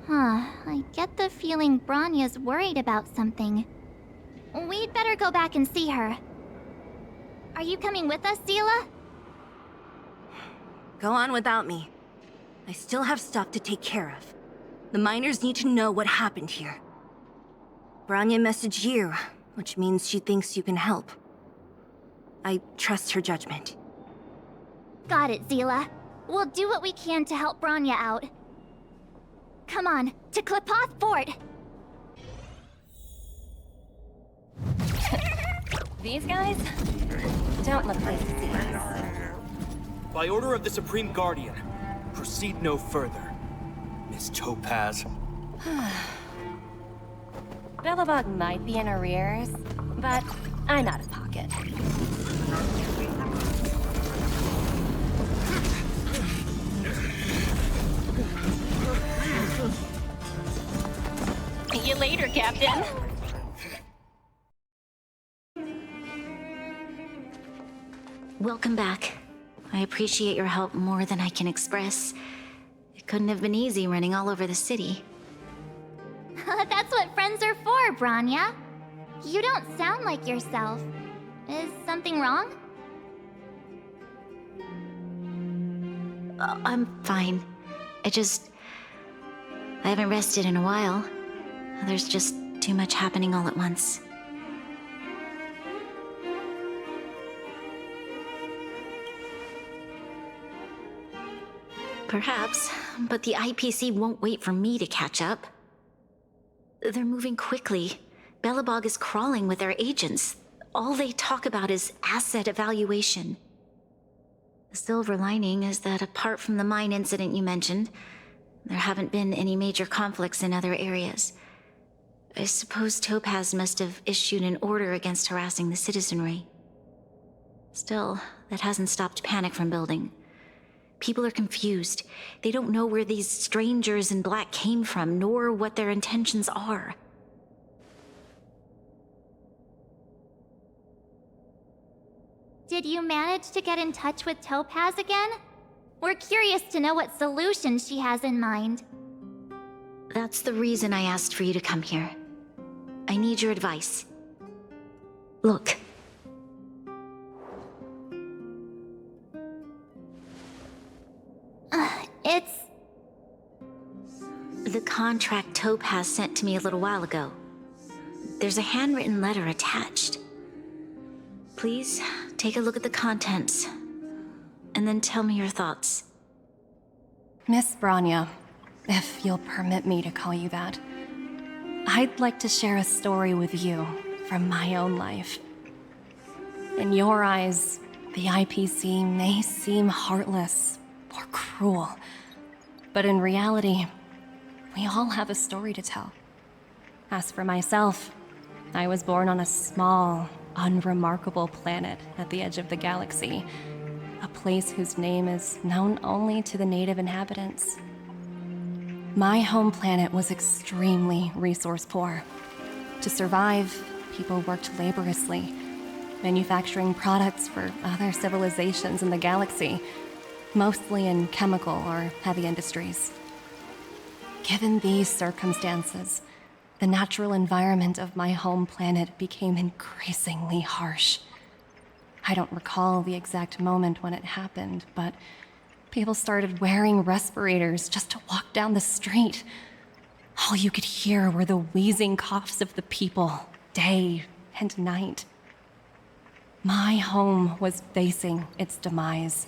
I get the feeling Bronya's worried about something. We'd better go back and see her. Are you coming with us, Zila? Go on without me. I still have stuff to take care of. The miners need to know what happened here. Bronya messaged you, which means she thinks you can help. I trust her judgment. Got it, Zila. We'll do what we can to help Bronya out. Come on, to Klipoth Fort! These guys don't look like to see us. By order of the Supreme Guardian, proceed no further. Miss Topaz. Belobog might be in arrears, but I'm out of pocket. See you later, Captain. Welcome back. I appreciate your help more than I can express. It couldn't have been easy running all over the city. That's what friends are for, Bronya. You don't sound like yourself. Is something wrong? I'm fine. I haven't rested in a while. There's just too much happening all at once. Perhaps, but the IPC won't wait for me to catch up. They're moving quickly. Belobog is crawling with their agents. All they talk about is asset evaluation. The silver lining is that apart from the mine incident you mentioned, there haven't been any major conflicts in other areas. I suppose Topaz must have issued an order against harassing the citizenry. Still, that hasn't stopped panic from building. People are confused. They don't know where these strangers in black came from, nor what their intentions are. Did you manage to get in touch with Topaz again? We're curious to know what solutions she has in mind. That's the reason I asked for you to come here. I need your advice. Look. It's... the contract Topaz sent to me a little while ago. There's a handwritten letter attached. Please, take a look at the contents, and then tell me your thoughts. Miss Bronya, if you'll permit me to call you that, I'd like to share a story with you from my own life. In your eyes, the IPC may seem heartless or cruel, but in reality, we all have a story to tell. As for myself, I was born on a small, unremarkable planet at the edge of the galaxy, a place whose name is known only to the native inhabitants. My home planet was extremely resource poor. To survive, people worked laboriously, manufacturing products for other civilizations in the galaxy, mostly in chemical or heavy industries. Given these circumstances, the natural environment of my home planet became increasingly harsh. I don't recall the exact moment when it happened, but people started wearing respirators just to walk down the street. All you could hear were the wheezing coughs of the people, day and night. My home was facing its demise.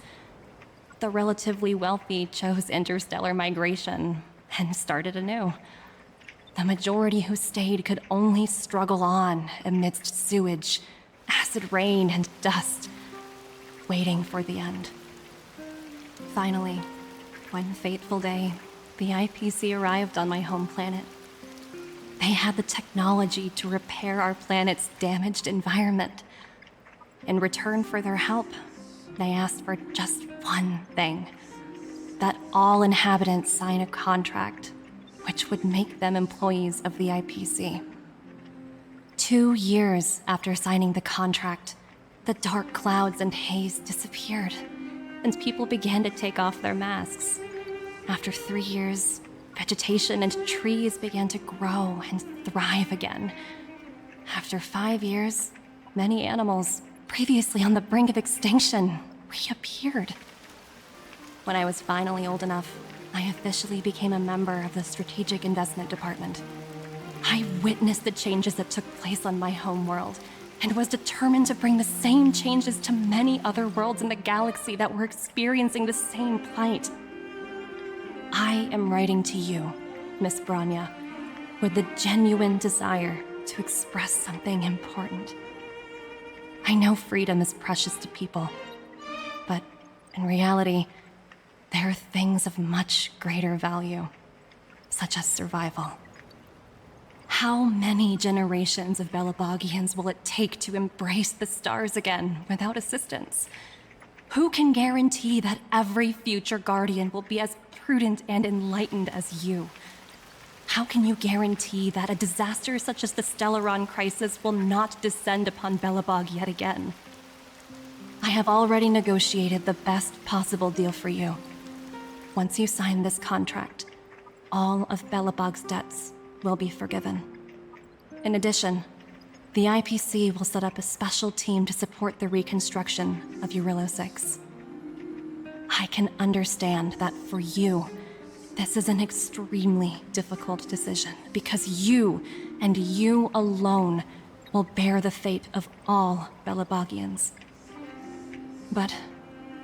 The relatively wealthy chose interstellar migration and started anew. The majority who stayed could only struggle on amidst sewage, acid rain, and dust, waiting for the end. Finally, one fateful day, the IPC arrived on my home planet. They had the technology to repair our planet's damaged environment. In return for their help, they asked for just one thing: that all inhabitants sign a contract which would make them employees of the IPC. 2 years after signing the contract, the dark clouds and haze disappeared, and people began to take off their masks. After 3 years, vegetation and trees began to grow and thrive again. After 5 years, many animals, previously on the brink of extinction, reappeared. When I was finally old enough, I officially became a member of the Strategic Investment Department. I witnessed the changes that took place on my home world, and was determined to bring the same changes to many other worlds in the galaxy that were experiencing the same plight. I am writing to you, Miss Branya, with the genuine desire to express something important. I know freedom is precious to people, but in reality, there are things of much greater value, such as survival. How many generations of Belobogians will it take to embrace the stars again without assistance? Who can guarantee that every future Guardian will be as prudent and enlightened as you? How can you guarantee that a disaster such as the Stellaron crisis will not descend upon Belobog yet again? I have already negotiated the best possible deal for you. Once you sign this contract, all of Belobog's debts will be forgiven. In addition, the IPC will set up a special team to support the reconstruction of Eurilo 6. I can understand that for you, this is an extremely difficult decision because you, and you alone, will bear the fate of all Belobogians. But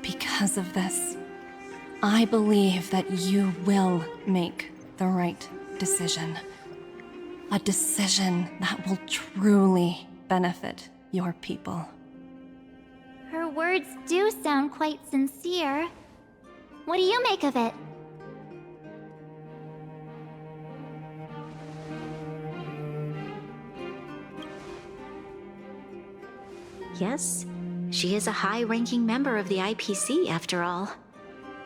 because of this, I believe that you will make the right decision. A decision that will truly benefit your people. Her words do sound quite sincere. What do you make of it? Yes, she is a high-ranking member of the IPC, after all.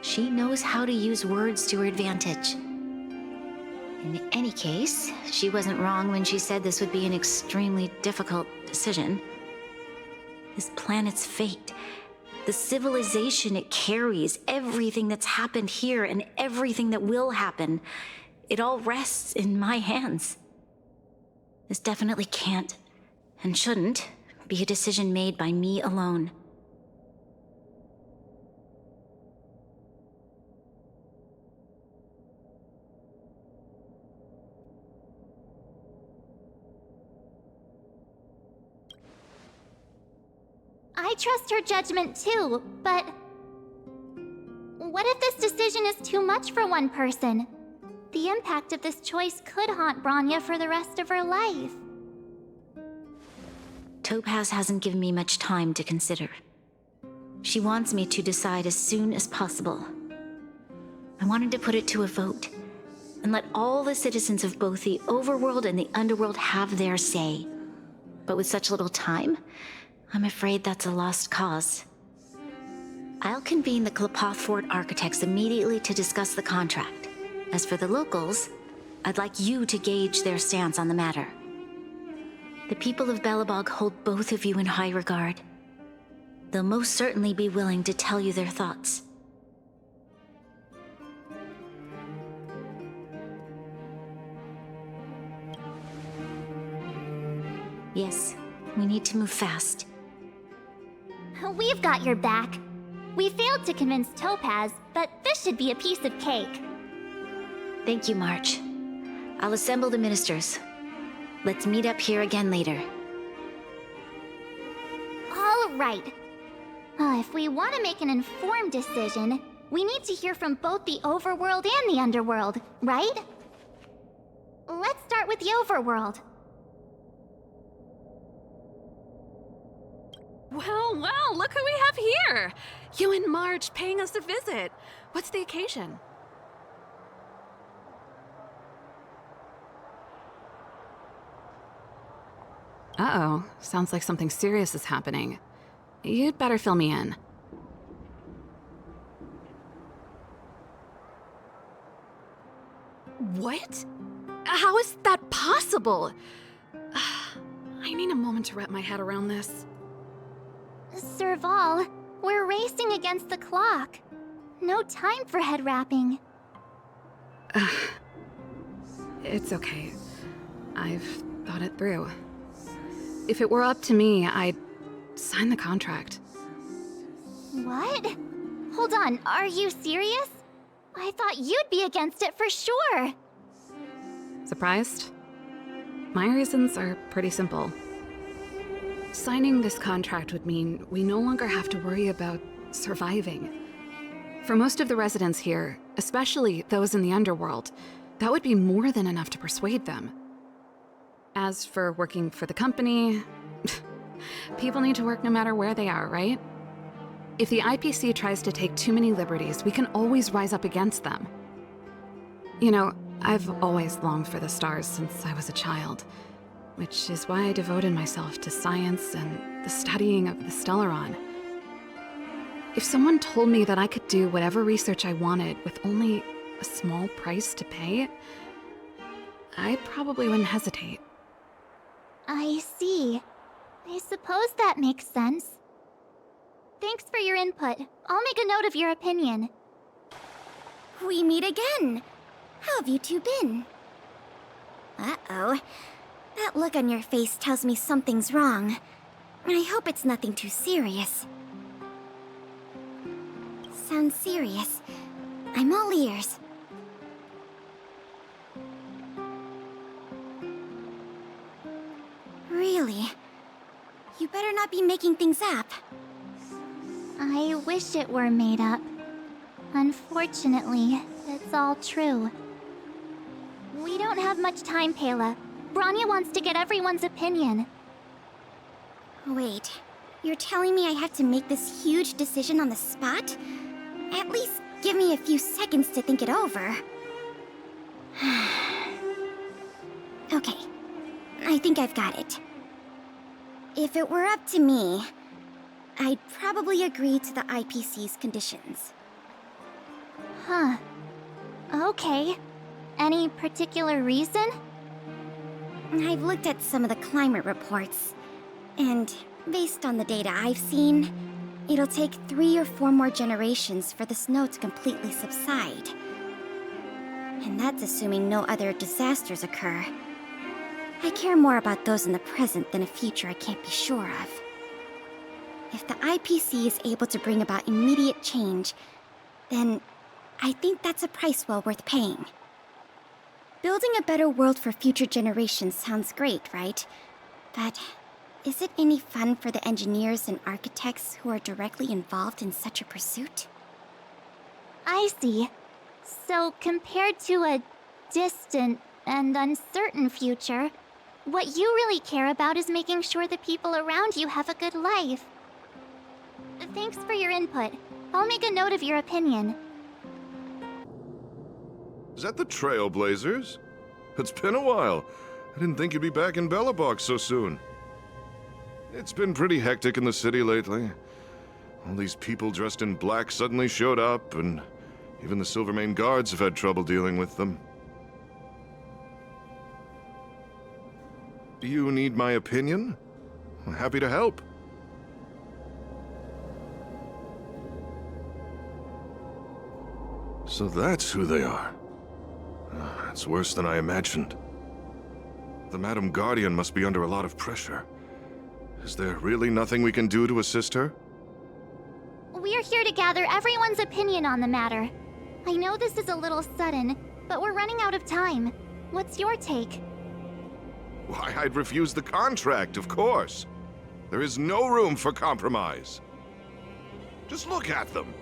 She knows how to use words to her advantage. In any case, she wasn't wrong when she said this would be an extremely difficult decision. This planet's fate, the civilization it carries, everything that's happened here and everything that will happen, it all rests in my hands. This definitely can't, and shouldn't, be a decision made by me alone. I trust her judgment too, but what if this decision is too much for one person? The impact of this choice could haunt Branya for the rest of her life. Topaz hasn't given me much time to consider. She wants me to decide as soon as possible. I wanted to put it to a vote, and let all the citizens of both the overworld and the underworld have their say. But with such little time, I'm afraid that's a lost cause. I'll convene the Klapoth Fort architects immediately to discuss the contract. As for the locals, I'd like you to gauge their stance on the matter. The people of Belobog hold both of you in high regard. They'll most certainly be willing to tell you their thoughts. Yes, we need to move fast. We've got your back. We failed to convince Topaz, but this should be a piece of cake. Thank you, March. I'll assemble the ministers. Let's meet up here again later. All right. If we want to make an informed decision, we need to hear from both the overworld and the underworld, right? Let's start with the overworld. Well, look who we have here! You and March paying us a visit. What's the occasion? Uh-oh, sounds like something serious is happening. You'd better fill me in. What? How is that possible? I need a moment to wrap my head around this. Serval, we're racing against the clock. No time for head wrapping. It's okay. I've thought it through. If it were up to me, I'd sign the contract. What? Hold on, are you serious? I thought you'd be against it for sure. Surprised? My reasons are pretty simple. Signing this contract would mean we no longer have to worry about surviving. For most of the residents here, especially those in the underworld, that would be more than enough to persuade them. As for working for the company, people need to work no matter where they are, right? If the IPC tries to take too many liberties, we can always rise up against them. You know, I've always longed for the stars since I was a child, which is why I devoted myself to science and the studying of the Stellaron. If someone told me that I could do whatever research I wanted with only a small price to pay, I probably wouldn't hesitate. I see. I suppose that makes sense. Thanks for your input. I'll make a note of your opinion. We meet again. How have you two been? Uh-oh. That look on your face tells me something's wrong. I hope it's nothing too serious. Sounds serious. I'm all ears. Really? You better not be making things up. I wish it were made up. Unfortunately, it's all true. We don't have much time, Pela. Branya wants to get everyone's opinion. Wait, you're telling me I have to make this huge decision on the spot? At least give me a few seconds to think it over. Okay, I think I've got it. If it were up to me, I'd probably agree to the IPC's conditions. Huh. Okay. Any particular reason? I've looked at some of the climate reports, and based on the data I've seen, it'll take 3 or 4 more generations for the snow to completely subside. And that's assuming no other disasters occur. I care more about those in the present than a future I can't be sure of. If the IPC is able to bring about immediate change, then I think that's a price well worth paying. Building a better world for future generations sounds great, right? But is it any fun for the engineers and architects who are directly involved in such a pursuit? I see. So compared to a distant and uncertain future, what you really care about is making sure the people around you have a good life. Thanks for your input. I'll make a note of your opinion. Is that the Trailblazers? It's been a while. I didn't think you'd be back in Belobog so soon. It's been pretty hectic in the city lately. All these people dressed in black suddenly showed up, and even the Silvermane guards have had trouble dealing with them. Do you need my opinion? I'm happy to help. So that's who they are. It's worse than I imagined. The Madam Guardian must be under a lot of pressure. Is there really nothing we can do to assist her? We're here to gather everyone's opinion on the matter. I know this is a little sudden, but we're running out of time. What's your take? Why, I'd refuse the contract, of course. There is no room for compromise. Just look at them.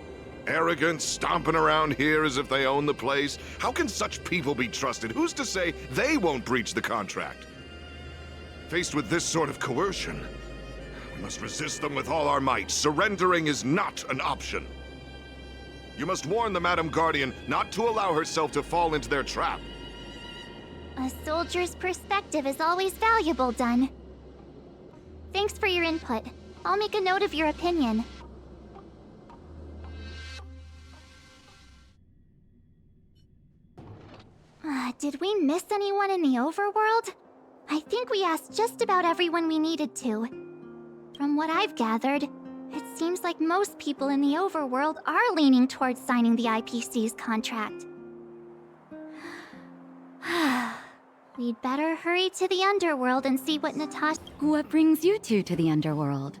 Arrogant, stomping around here as if they own the place. How can such people be trusted? Who's to say they won't breach the contract? Faced with this sort of coercion, we must resist them with all our might. Surrendering is not an option. You must warn the Madam Guardian not to allow herself to fall into their trap. A soldier's perspective is always valuable, Dun. Thanks for your input. I'll make a note of your opinion. Did we miss anyone in the overworld? I think we asked just about everyone we needed to. From what I've gathered, it seems like most people in the overworld are leaning towards signing the IPC's contract. We'd better hurry to the underworld and see what Natasha... What brings you two to the underworld?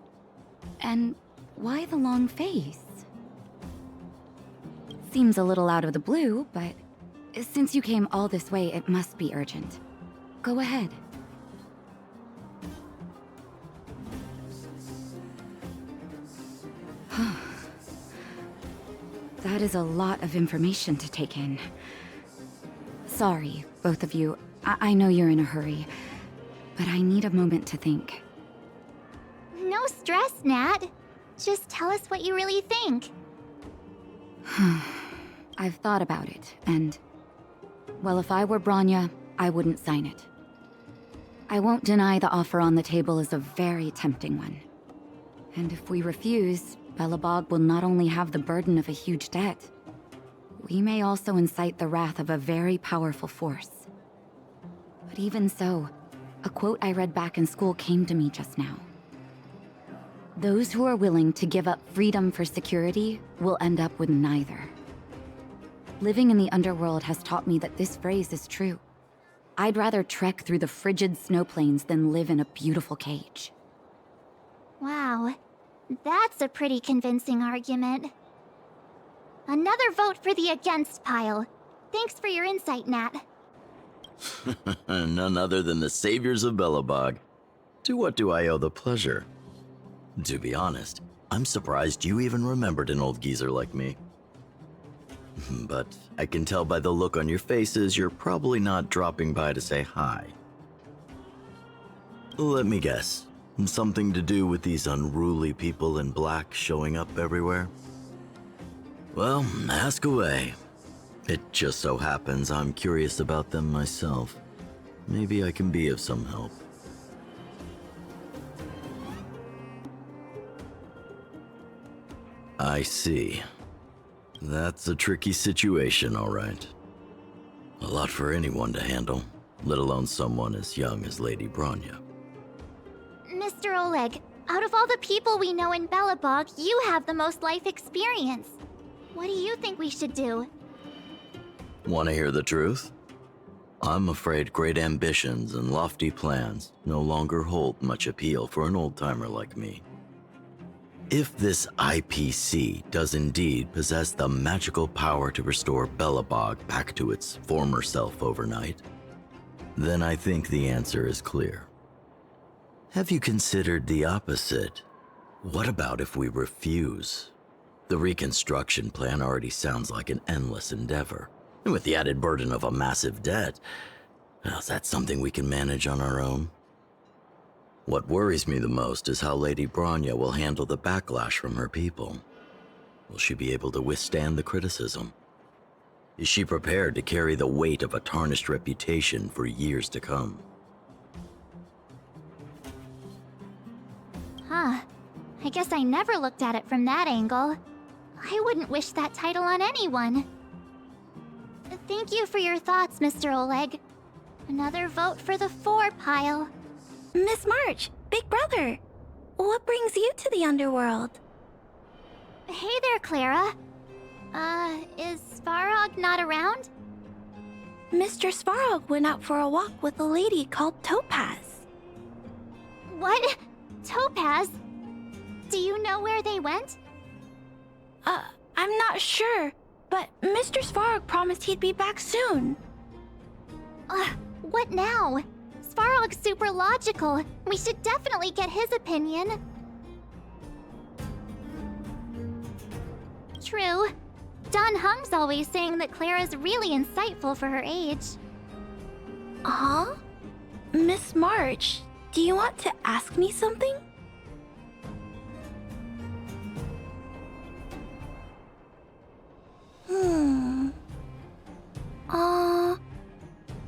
And why the long face? Seems a little out of the blue, but since you came all this way, it must be urgent. Go ahead. That is a lot of information to take in. Sorry, both of you. I know you're in a hurry, but I need a moment to think. No stress, Nat. Just tell us what you really think. I've thought about it, and... well, if I were Bronya, I wouldn't sign it. I won't deny the offer on the table is a very tempting one. And if we refuse, Belobog will not only have the burden of a huge debt, we may also incite the wrath of a very powerful force. But even so, a quote I read back in school came to me just now. Those who are willing to give up freedom for security will end up with neither. Living in the underworld has taught me that this phrase is true. I'd rather trek through the frigid snow plains than live in a beautiful cage. Wow, that's a pretty convincing argument. Another vote for the against pile. Thanks for your insight, Nat. None other than the saviors of Belobog. To what do I owe the pleasure? To be honest, I'm surprised you even remembered an old geezer like me. But I can tell by the look on your faces you're probably not dropping by to say hi. Let me guess. Something to do with these unruly people in black showing up everywhere? Well, ask away. It just so happens I'm curious about them myself. Maybe I can be of some help. I see. That's a tricky situation, all right. A lot for anyone to handle, let alone someone as young as Lady Bronya. Mr. Oleg, out of all the people we know in Belobog, you have the most life experience. What do you think we should do? Want to hear the truth? I'm afraid great ambitions and lofty plans no longer hold much appeal for an old-timer like me. If this IPC does indeed possess the magical power to restore Belobog back to its former self overnight, then I think the answer is clear. Have you considered the opposite? What about if we refuse? The reconstruction plan already sounds like an endless endeavor. And with the added burden of a massive debt, well, is that something we can manage on our own? What worries me the most is how Lady Bronya will handle the backlash from her people. Will she be able to withstand the criticism? Is she prepared to carry the weight of a tarnished reputation for years to come? Huh. I guess I never looked at it from that angle. I wouldn't wish that title on anyone. Thank you for your thoughts, Mr. Oleg. Another vote for the 4 pile. Miss March, Big Brother, what brings you to the underworld? Hey there, Clara. Is Svarog not around? Mr. Svarog went out for a walk with a lady called Topaz. What? Topaz? Do you know where they went? I'm not sure, but Mr. Svarog promised he'd be back soon. What now? Svarog's super logical. We should definitely get his opinion. True. Don Hung's always saying that Clara's really insightful for her age. Huh? Miss March, do you want to ask me something?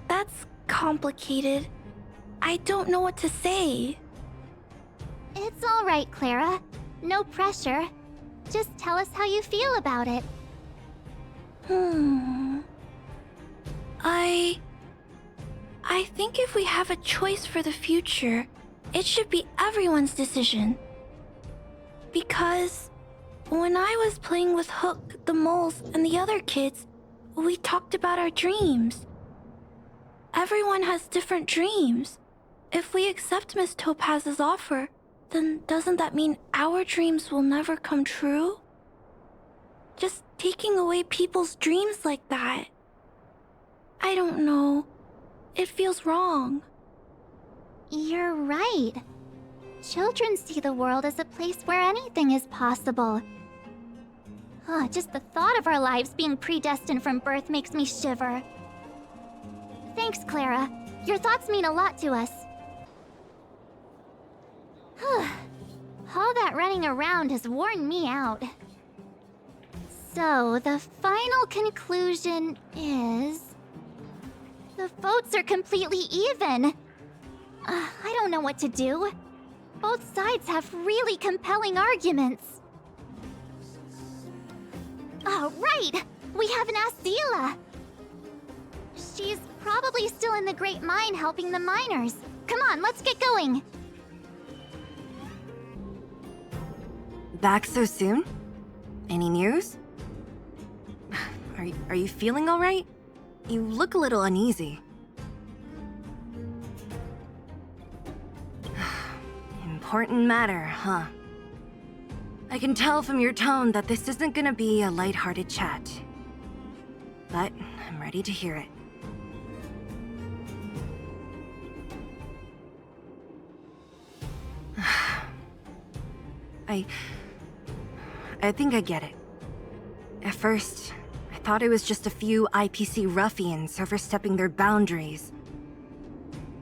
That's complicated. I don't know what to say. It's all right, Clara. No pressure. Just tell us how you feel about it. I think if we have a choice for the future, it should be everyone's decision. Because when I was playing with Hook, the moles, and the other kids, we talked about our dreams. Everyone has different dreams. If we accept Miss Topaz's offer, then doesn't that mean our dreams will never come true? Just taking away people's dreams like that. I don't know. It feels wrong. You're right. Children see the world as a place where anything is possible. Just the thought of our lives being predestined from birth makes me shiver. Thanks, Clara. Your thoughts mean a lot to us. All that running around has worn me out. So, the final conclusion is... the votes are completely even. I don't know what to do. Both sides have really compelling arguments. Oh, right! We haven't asked Zila. She's probably still in the Great Mine helping the miners. Come on, let's get going. Back so soon? Any news? Are you feeling all right? You look a little uneasy. Important matter, huh? I can tell from your tone that this isn't gonna be a lighthearted chat. But I'm ready to hear it. I think I get it. At first, I thought it was just a few IPC ruffians overstepping their boundaries.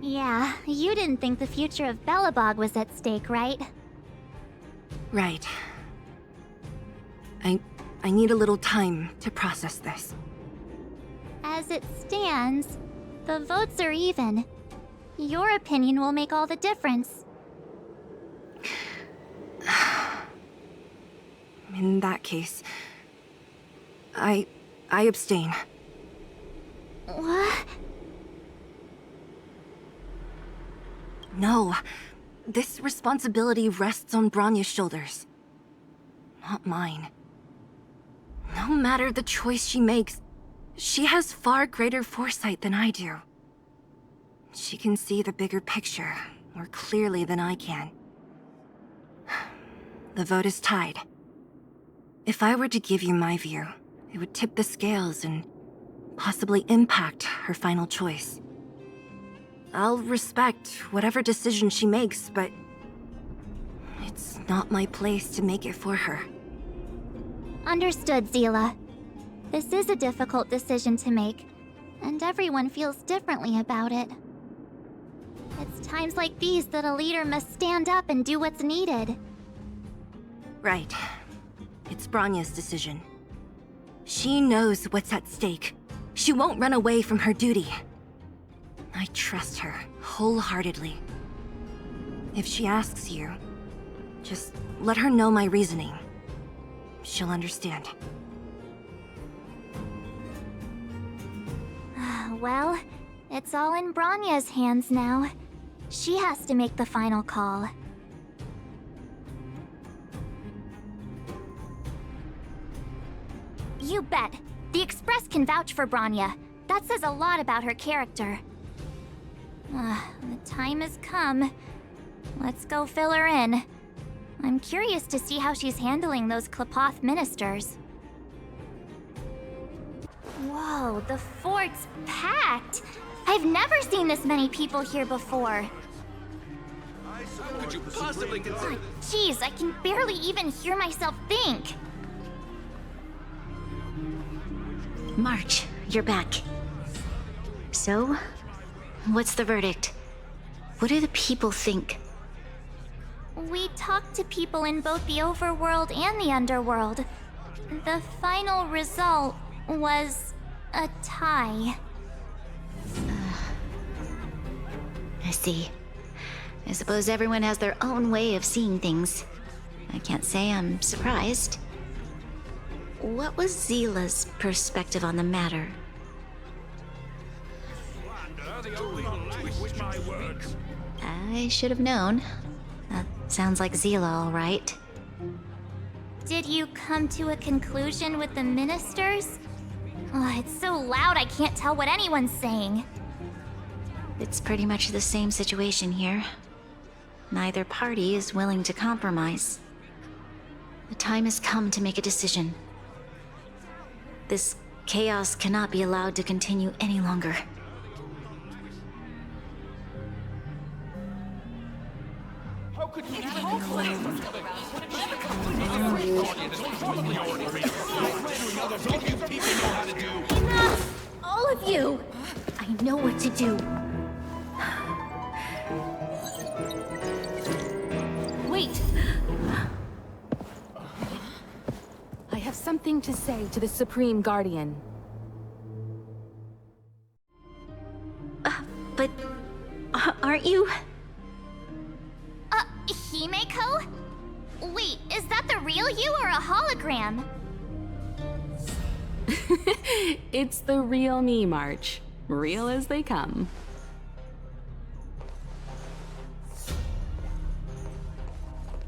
Yeah, you didn't think the future of Belobog was at stake, right? Right. I need a little time to process this. As it stands, the votes are even. Your opinion will make all the difference. In that case, I abstain. What? No. This responsibility rests on Bronya's shoulders. Not mine. No matter the choice she makes, she has far greater foresight than I do. She can see the bigger picture more clearly than I can. The vote is tied. If I were to give you my view, it would tip the scales and possibly impact her final choice. I'll respect whatever decision she makes, but it's not my place to make it for her. Understood, Zila. This is a difficult decision to make, and everyone feels differently about it. It's times like these that a leader must stand up and do what's needed. Right. It's Bronya's decision. She knows what's at stake. She won't run away from her duty. I trust her wholeheartedly. If she asks you, just let her know my reasoning. She'll understand. Well, it's all in Bronya's hands now. She has to make the final call. You bet. The Express can vouch for Bronya. That says a lot about her character. The time has come. Let's go fill her in. I'm curious to see how she's handling those Klapoth ministers. Whoa, the fort's packed! I've never seen this many people here before. Could you possibly consider... Jeez, I can barely even hear myself think. March, you're back. So, what's the verdict? What do the people think? We talked to people in both the overworld and the underworld. The final result was a tie. I see. I suppose everyone has their own way of seeing things. I can't say I'm surprised. What was Zila's perspective on the matter? I should have known. That sounds like Zila, all right. Did you come to a conclusion with the ministers? It's so loud I can't tell what anyone's saying. It's pretty much the same situation here. Neither party is willing to compromise. The time has come to make a decision. This chaos cannot be allowed to continue any longer. Enough! All of you! I know what to do. Wait! I have something to say to the Supreme Guardian. But aren't you? Himeko? Wait, is that the real you or a hologram? It's the real me, March. Real as they come.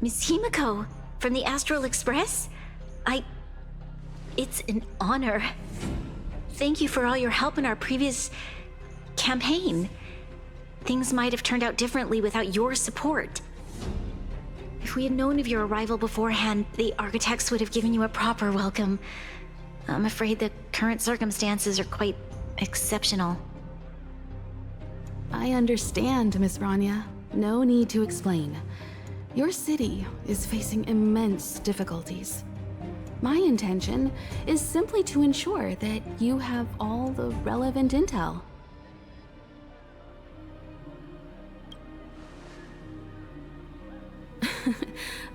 Miss Himeko, from the Astral Express? It's an honor. Thank you for all your help in our previous campaign. Things might have turned out differently without your support. If we had known of your arrival beforehand, the architects would have given you a proper welcome. I'm afraid the current circumstances are quite exceptional. I understand, Miss Rania. No need to explain. Your city is facing immense difficulties. My intention is simply to ensure that you have all the relevant intel.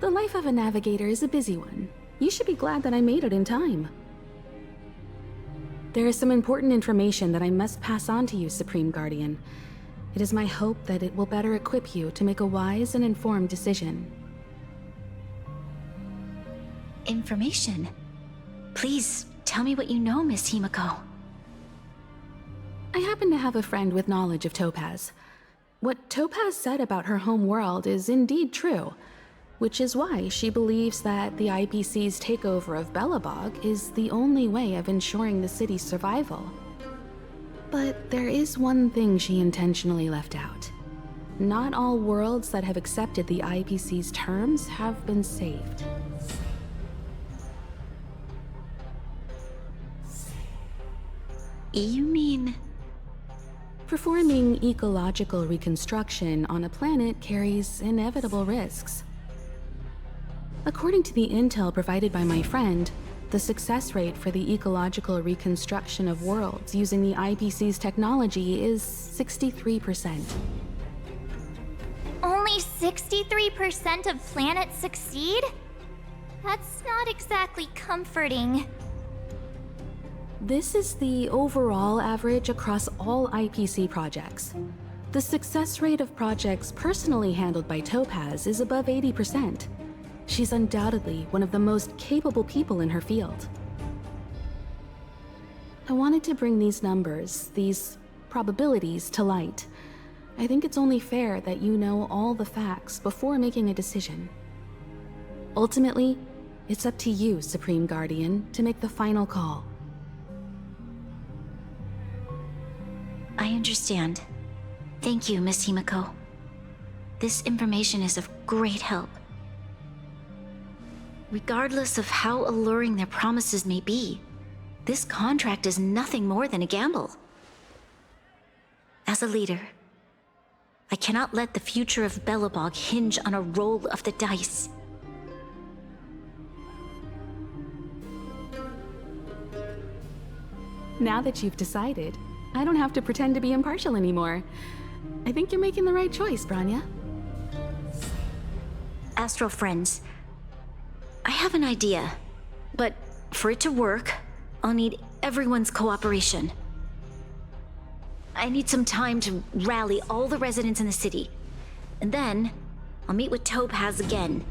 The life of a navigator is a busy one. You should be glad that I made it in time. There is some important information that I must pass on to you, Supreme Guardian. It is my hope that it will better equip you to make a wise and informed decision. Information? Please, tell me what you know, Miss Himeko. I happen to have a friend with knowledge of Topaz. What Topaz said about her home world is indeed true, which is why she believes that the IPC's takeover of Belobog is the only way of ensuring the city's survival. But there is one thing she intentionally left out. Not all worlds that have accepted the IPC's terms have been saved. You mean... Performing ecological reconstruction on a planet carries inevitable risks. According to the intel provided by my friend, the success rate for the ecological reconstruction of worlds using the IPC's technology is 63%. Only 63% of planets succeed? That's not exactly comforting. This is the overall average across all IPC projects. The success rate of projects personally handled by Topaz is above 80%. She's undoubtedly one of the most capable people in her field. I wanted to bring these numbers, these probabilities, to light. I think it's only fair that you know all the facts before making a decision. Ultimately, it's up to you, Supreme Guardian, to make the final call. I understand. Thank you, Miss Himeko. This information is of great help. Regardless of how alluring their promises may be, this contract is nothing more than a gamble. As a leader, I cannot let the future of Belobog hinge on a roll of the dice. Now that you've decided, I don't have to pretend to be impartial anymore. I think you're making the right choice, Branya. Astral friends, I have an idea, but for it to work, I'll need everyone's cooperation. I need some time to rally all the residents in the city, and then I'll meet with Topaz again.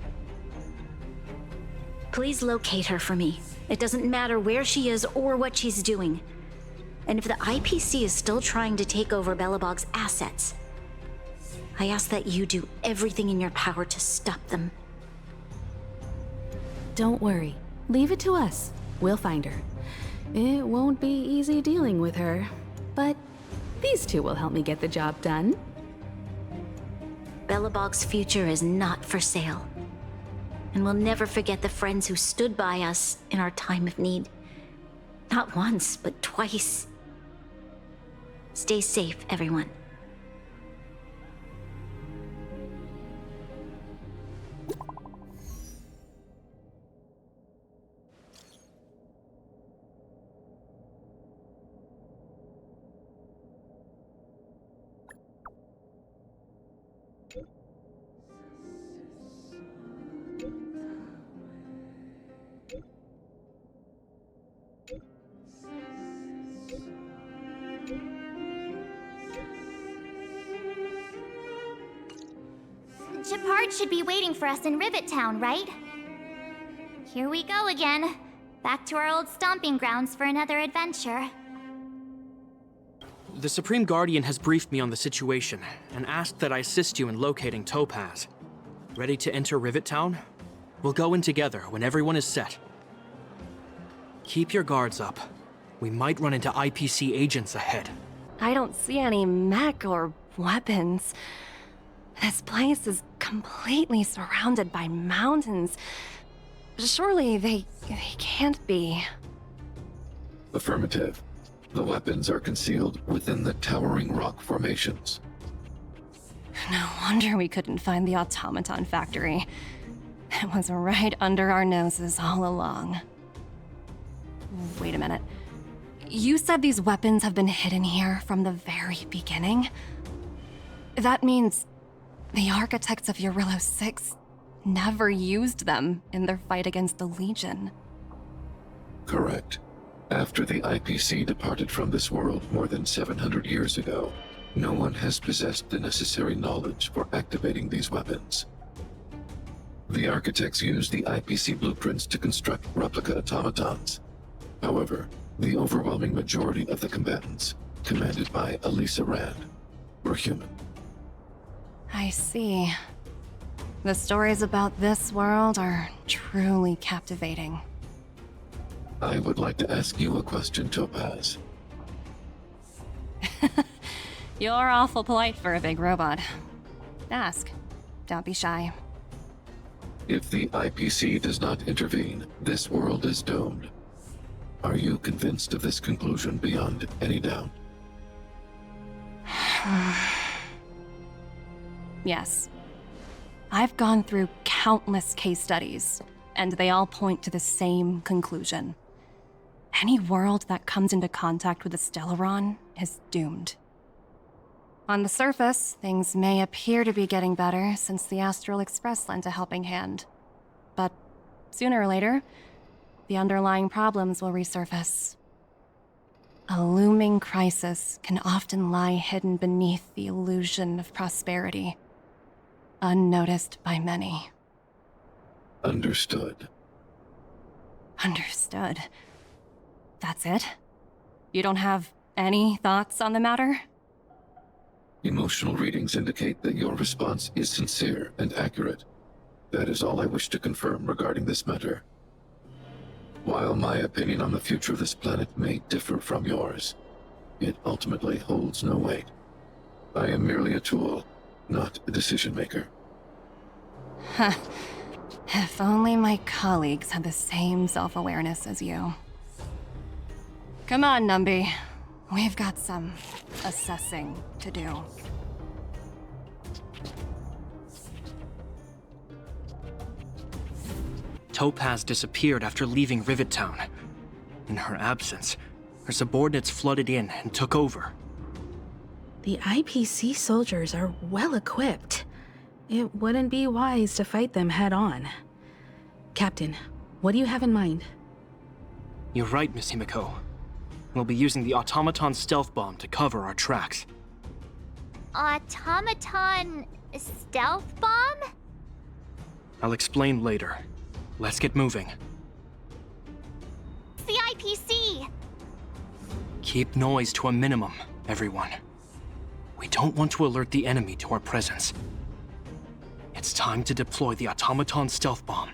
Please locate her for me. It doesn't matter where she is or what she's doing. And if the IPC is still trying to take over Belobog's assets, I ask that you do everything in your power to stop them. Don't worry. Leave it to us. We'll find her. It won't be easy dealing with her, but These two will help me get the job done. Belobog's future is not for sale. And we'll never forget the friends who stood by us in our time of need. Not once, but twice. Stay safe, everyone. Shepard should be waiting for us in Rivet Town, right? Here we go again. Back to our old stomping grounds for another adventure. The Supreme Guardian has briefed me on the situation and asked that I assist you in locating Topaz. Ready to enter Rivet Town? We'll go in together when everyone is set. Keep your guards up. We might run into IPC agents ahead. I don't see any mech or weapons. This place is completely surrounded by mountains. Surely they can't be. Affirmative. The weapons are concealed within the towering rock formations. No wonder we couldn't find the automaton factory. It was right under our noses all along. Wait a minute. You said these weapons have been hidden here from the very beginning? That means the architects of Eurillo 6 never used them in their fight against the Legion. Correct. After the IPC departed from this world more than 700 years ago, no one has possessed the necessary knowledge for activating these weapons. The architects used the IPC blueprints to construct replica automatons. However, the overwhelming majority of the combatants, commanded by Elisa Rand, were human. I see. The stories about this world are truly captivating. I would like to ask you a question, Topaz. You're awful polite for a big robot. Ask. Don't be shy. If the IPC does not intervene, this world is doomed. Are you convinced of this conclusion beyond any doubt? Yes. I've gone through countless case studies, and they all point to the same conclusion. Any world that comes into contact with the Stellaron is doomed. On the surface, things may appear to be getting better since the Astral Express lent a helping hand. But sooner or later, the underlying problems will resurface. A looming crisis can often lie hidden beneath the illusion of prosperity, unnoticed by many. Understood. Understood. That's it? You don't have any thoughts on the matter? Emotional readings indicate that your response is sincere and accurate. That is all I wish to confirm regarding this matter. While my opinion on the future of this planet may differ from yours, it ultimately holds no weight. I am merely a tool, not a decision maker. Huh. If only my colleagues had the same self-awareness as you. Come on, Numby. We've got some assessing to do. Topaz disappeared after leaving Rivet Town. In her absence, her subordinates flooded in and took over. The IPC soldiers are well equipped. It wouldn't be wise to fight them head on. Captain, what do you have in mind? You're right, Miss Himiko. We'll be using the automaton stealth bomb to cover our tracks. Automaton stealth bomb? I'll explain later. Let's get moving. It's the IPC! Keep noise to a minimum, everyone. We don't want to alert the enemy to our presence. It's time to deploy the automaton stealth bomb.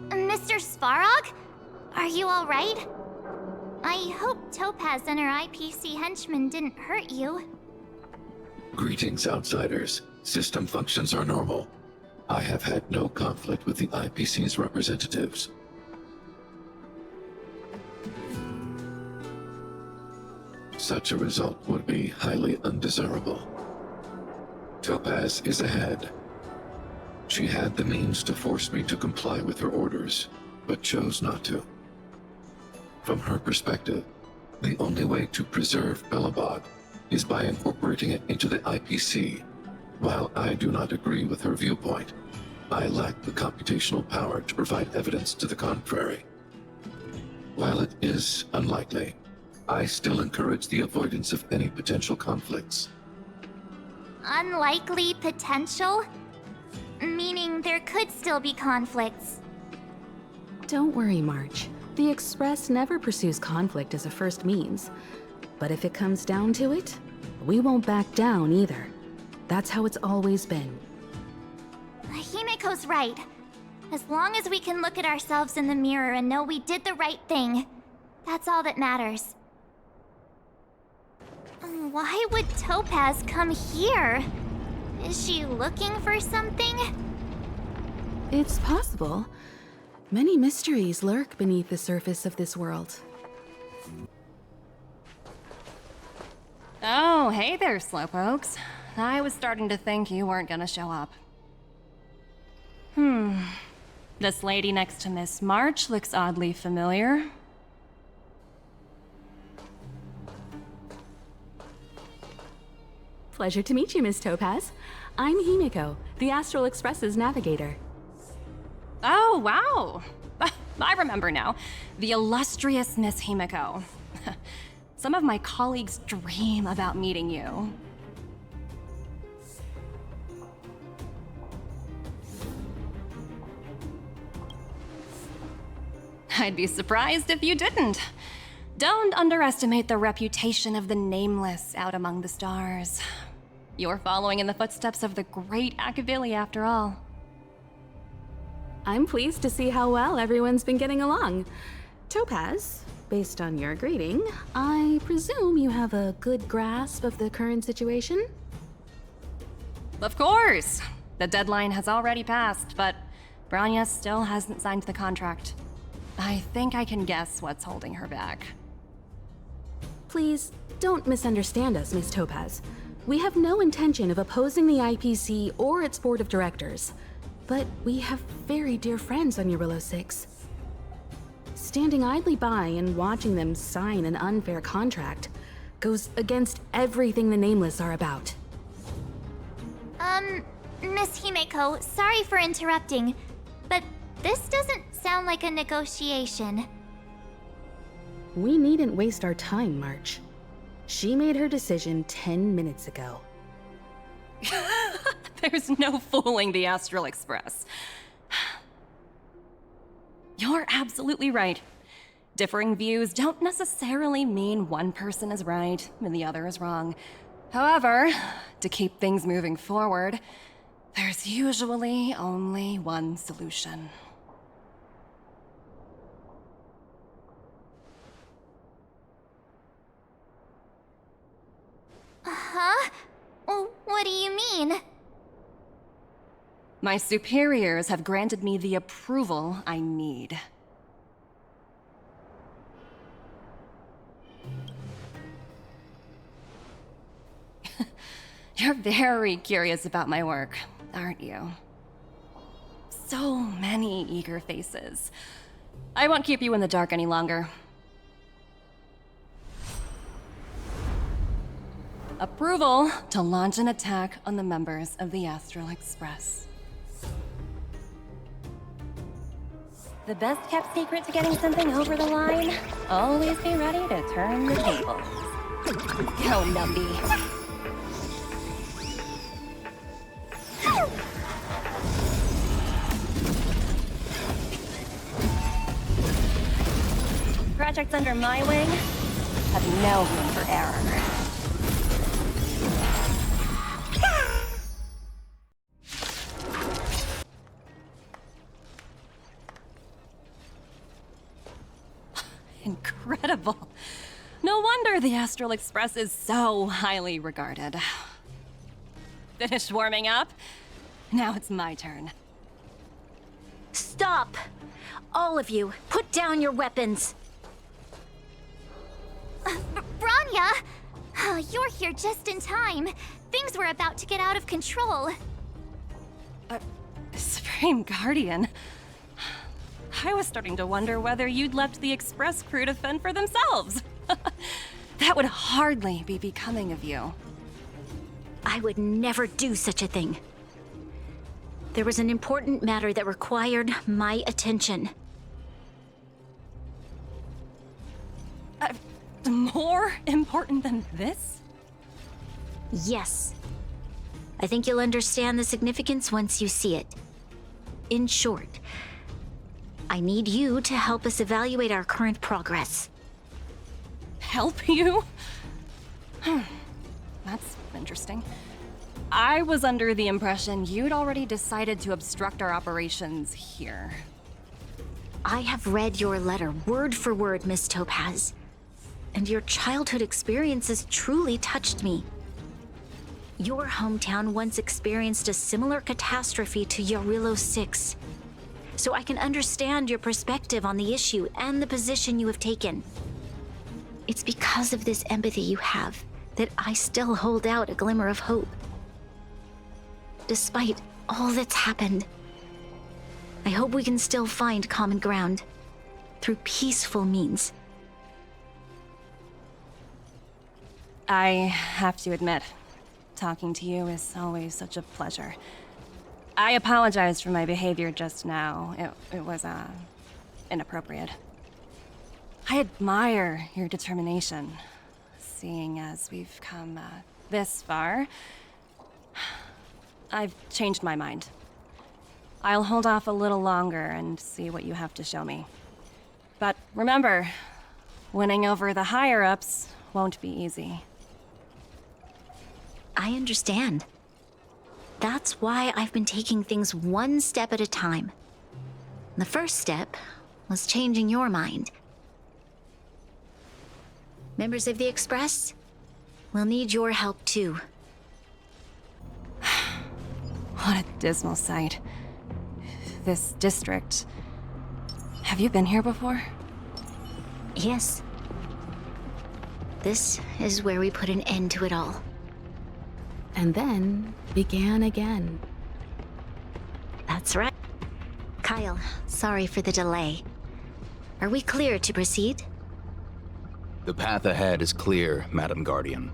Mr. Svarog? Are you all right? I hope Topaz and her IPC henchmen didn't hurt you. Greetings, outsiders. System functions are normal. I have had no conflict with the IPC's representatives. Such a result would be highly undesirable. Topaz is ahead. She had the means to force me to comply with her orders, but chose not to. From her perspective, the only way to preserve Belobog is by incorporating it into the IPC. While I do not agree with her viewpoint, I lack the computational power to provide evidence to the contrary. While it is unlikely, I still encourage the avoidance of any potential conflicts. Unlikely potential? Meaning there could still be conflicts. Don't worry, March. The Express never pursues conflict as a first means. But if it comes down to it, we won't back down either. That's how it's always been. Himiko's right. As long as we can look at ourselves in the mirror and know we did the right thing, that's all that matters. Why would Topaz come here? Is she looking for something? It's possible. Many mysteries lurk beneath the surface of this world. Oh, hey there, Slowpokes. I was starting to think you weren't gonna show up. This lady next to Miss March looks oddly familiar. Pleasure to meet you, Miss Topaz. I'm Himiko, the Astral Express's navigator. Oh, wow! I remember now. The illustrious Miss Himiko. Some of my colleagues dream about meeting you. I'd be surprised if you didn't. Don't underestimate the reputation of the nameless out among the stars. You're following in the footsteps of the great Akavili, after all. I'm pleased to see how well everyone's been getting along. Topaz, based on your greeting, I presume you have a good grasp of the current situation? Of course! The deadline has already passed, but Branya still hasn't signed the contract. I think I can guess what's holding her back. Please, don't misunderstand us, Miss Topaz. We have no intention of opposing the IPC or its board of directors. But we have very dear friends on Eurillo 6. Standing idly by and watching them sign an unfair contract goes against everything the Nameless are about. Miss Himeko, sorry for interrupting, but this doesn't sound like a negotiation. We needn't waste our time, March. She made her decision 10 minutes ago. There's no fooling the Astral Express. You're absolutely right. Differing views don't necessarily mean one person is right and the other is wrong. However, to keep things moving forward, there's usually only one solution. Huh? What do you mean? My superiors have granted me the approval I need. You're very curious about my work, aren't you? So many eager faces. I won't keep you in the dark any longer. Approval to launch an attack on the members of the Astral Express. The best kept secret to getting something over the line? Always be ready to turn the tables. Go, Numby. Projects under my wing have no room for error. Incredible. No wonder the Astral Express is so highly regarded. Finished warming up? Now it's my turn. Stop! All of you, put down your weapons! Branya! You're here just in time. Things were about to get out of control. Supreme Guardian. I was starting to wonder whether you'd left the Express crew to fend for themselves. That would hardly be becoming of you. I would never do such a thing. There was an important matter that required my attention. More important than this? Yes. I think you'll understand the significance once you see it. In short, I need you to help us evaluate our current progress. Help you? That's interesting. I was under the impression you'd already decided to obstruct our operations here. I have read your letter word for word, Miss Topaz. And your childhood experiences truly touched me. Your hometown once experienced a similar catastrophe to Yarillo 6. So I can understand your perspective on the issue and the position you have taken. It's because of this empathy you have that I still hold out a glimmer of hope. Despite all that's happened, I hope we can still find common ground through peaceful means. I have to admit, talking to you is always such a pleasure. I apologize for my behavior just now. It was, inappropriate. I admire your determination, seeing as we've come, this far. I've changed my mind. I'll hold off a little longer and see what you have to show me. But remember, winning over the higher-ups won't be easy. I understand. That's why I've been taking things one step at a time. The first step was changing your mind. Members of the Express, we'll need your help too. What a dismal sight. This district. Have you been here before? Yes. This is where we put an end to it all. And then began again. That's right. Kyle, sorry for the delay. Are we clear to proceed? The path ahead is clear, Madam Guardian.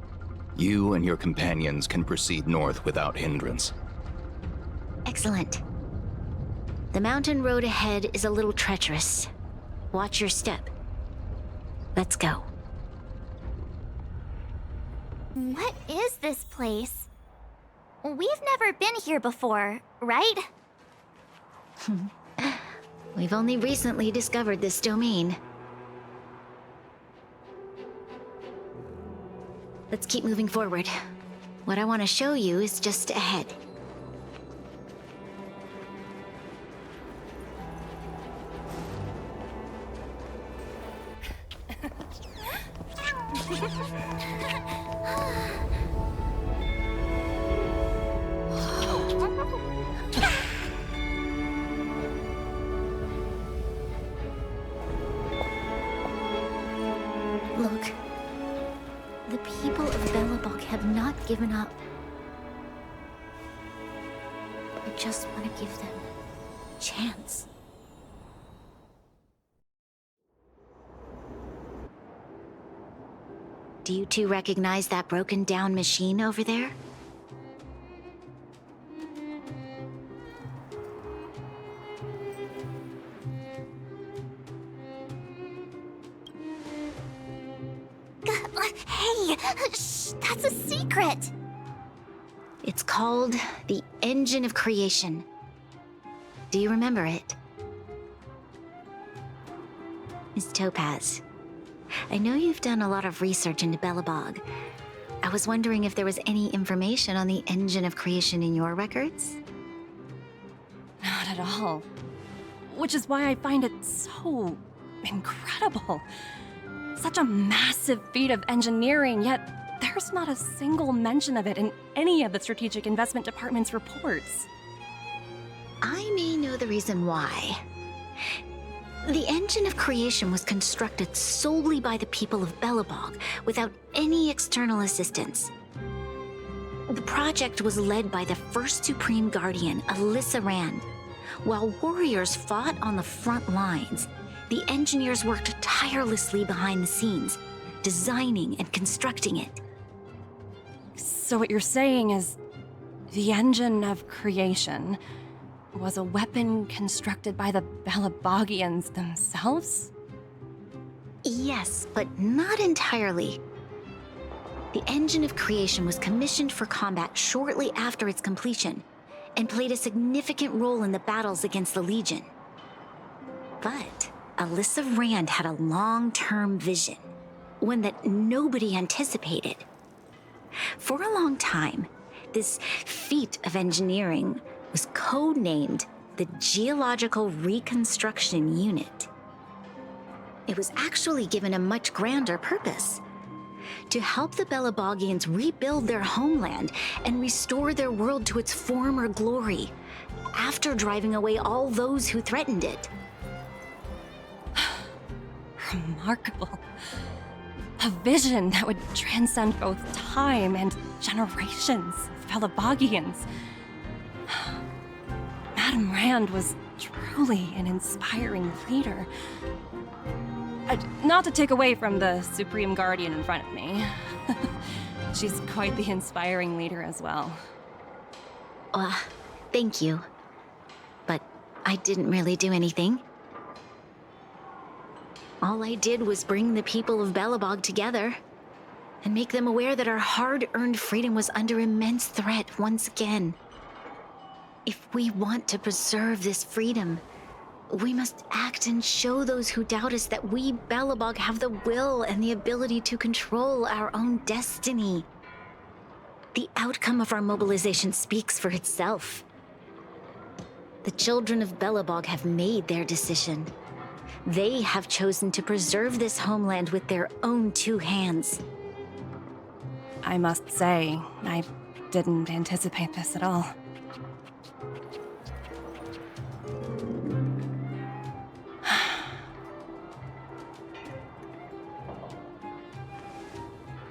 You and your companions can proceed north without hindrance. Excellent. The mountain road ahead is a little treacherous. Watch your step. Let's go. What is this place? We've never been here before, right? We've only recently discovered this domain. Let's keep moving forward. What I want to show you is just ahead. Look. The people of Belobog have not given up. I just want to give them a chance. Do you two recognize that broken down machine over there? Hey, shh, that's a secret. It's called the Engine of Creation. Do you remember it? Miss Topaz, I know you've done a lot of research into Belobog. I was wondering if there was any information on the Engine of Creation in your records? Not at all. Which is why I find it so incredible. Such a massive feat of engineering, yet there's not a single mention of it in any of the Strategic Investment Department's reports. I may know the reason why. The engine of creation was constructed solely by the people of Belobog, without any external assistance. The project was led by the first Supreme Guardian, Alyssa Rand. While warriors fought on the front lines, the engineers worked tirelessly behind the scenes, designing and constructing it. So what you're saying is, the engine of creation was a weapon constructed by the Belobogians themselves? Yes, but not entirely. The engine of creation was commissioned for combat shortly after its completion, and played a significant role in the battles against the Legion. But Alyssa Rand had a long-term vision, one that nobody anticipated. For a long time, this feat of engineering was codenamed the Geological Reconstruction Unit. It was actually given a much grander purpose: to help the Belobogians rebuild their homeland and restore their world to its former glory, after driving away all those who threatened it. Remarkable. A vision that would transcend both time and generations of Belobogians. Madame Rand was truly an inspiring leader. Not to take away from the Supreme Guardian in front of me. She's quite the inspiring leader as well. Thank you. But I didn't really do anything. All I did was bring the people of Belobog together and make them aware that our hard-earned freedom was under immense threat once again. If we want to preserve this freedom, we must act and show those who doubt us that we, Belobog, have the will and the ability to control our own destiny. The outcome of our mobilization speaks for itself. The children of Belobog have made their decision. They have chosen to preserve this homeland with their own two hands. I must say, I didn't anticipate this at all.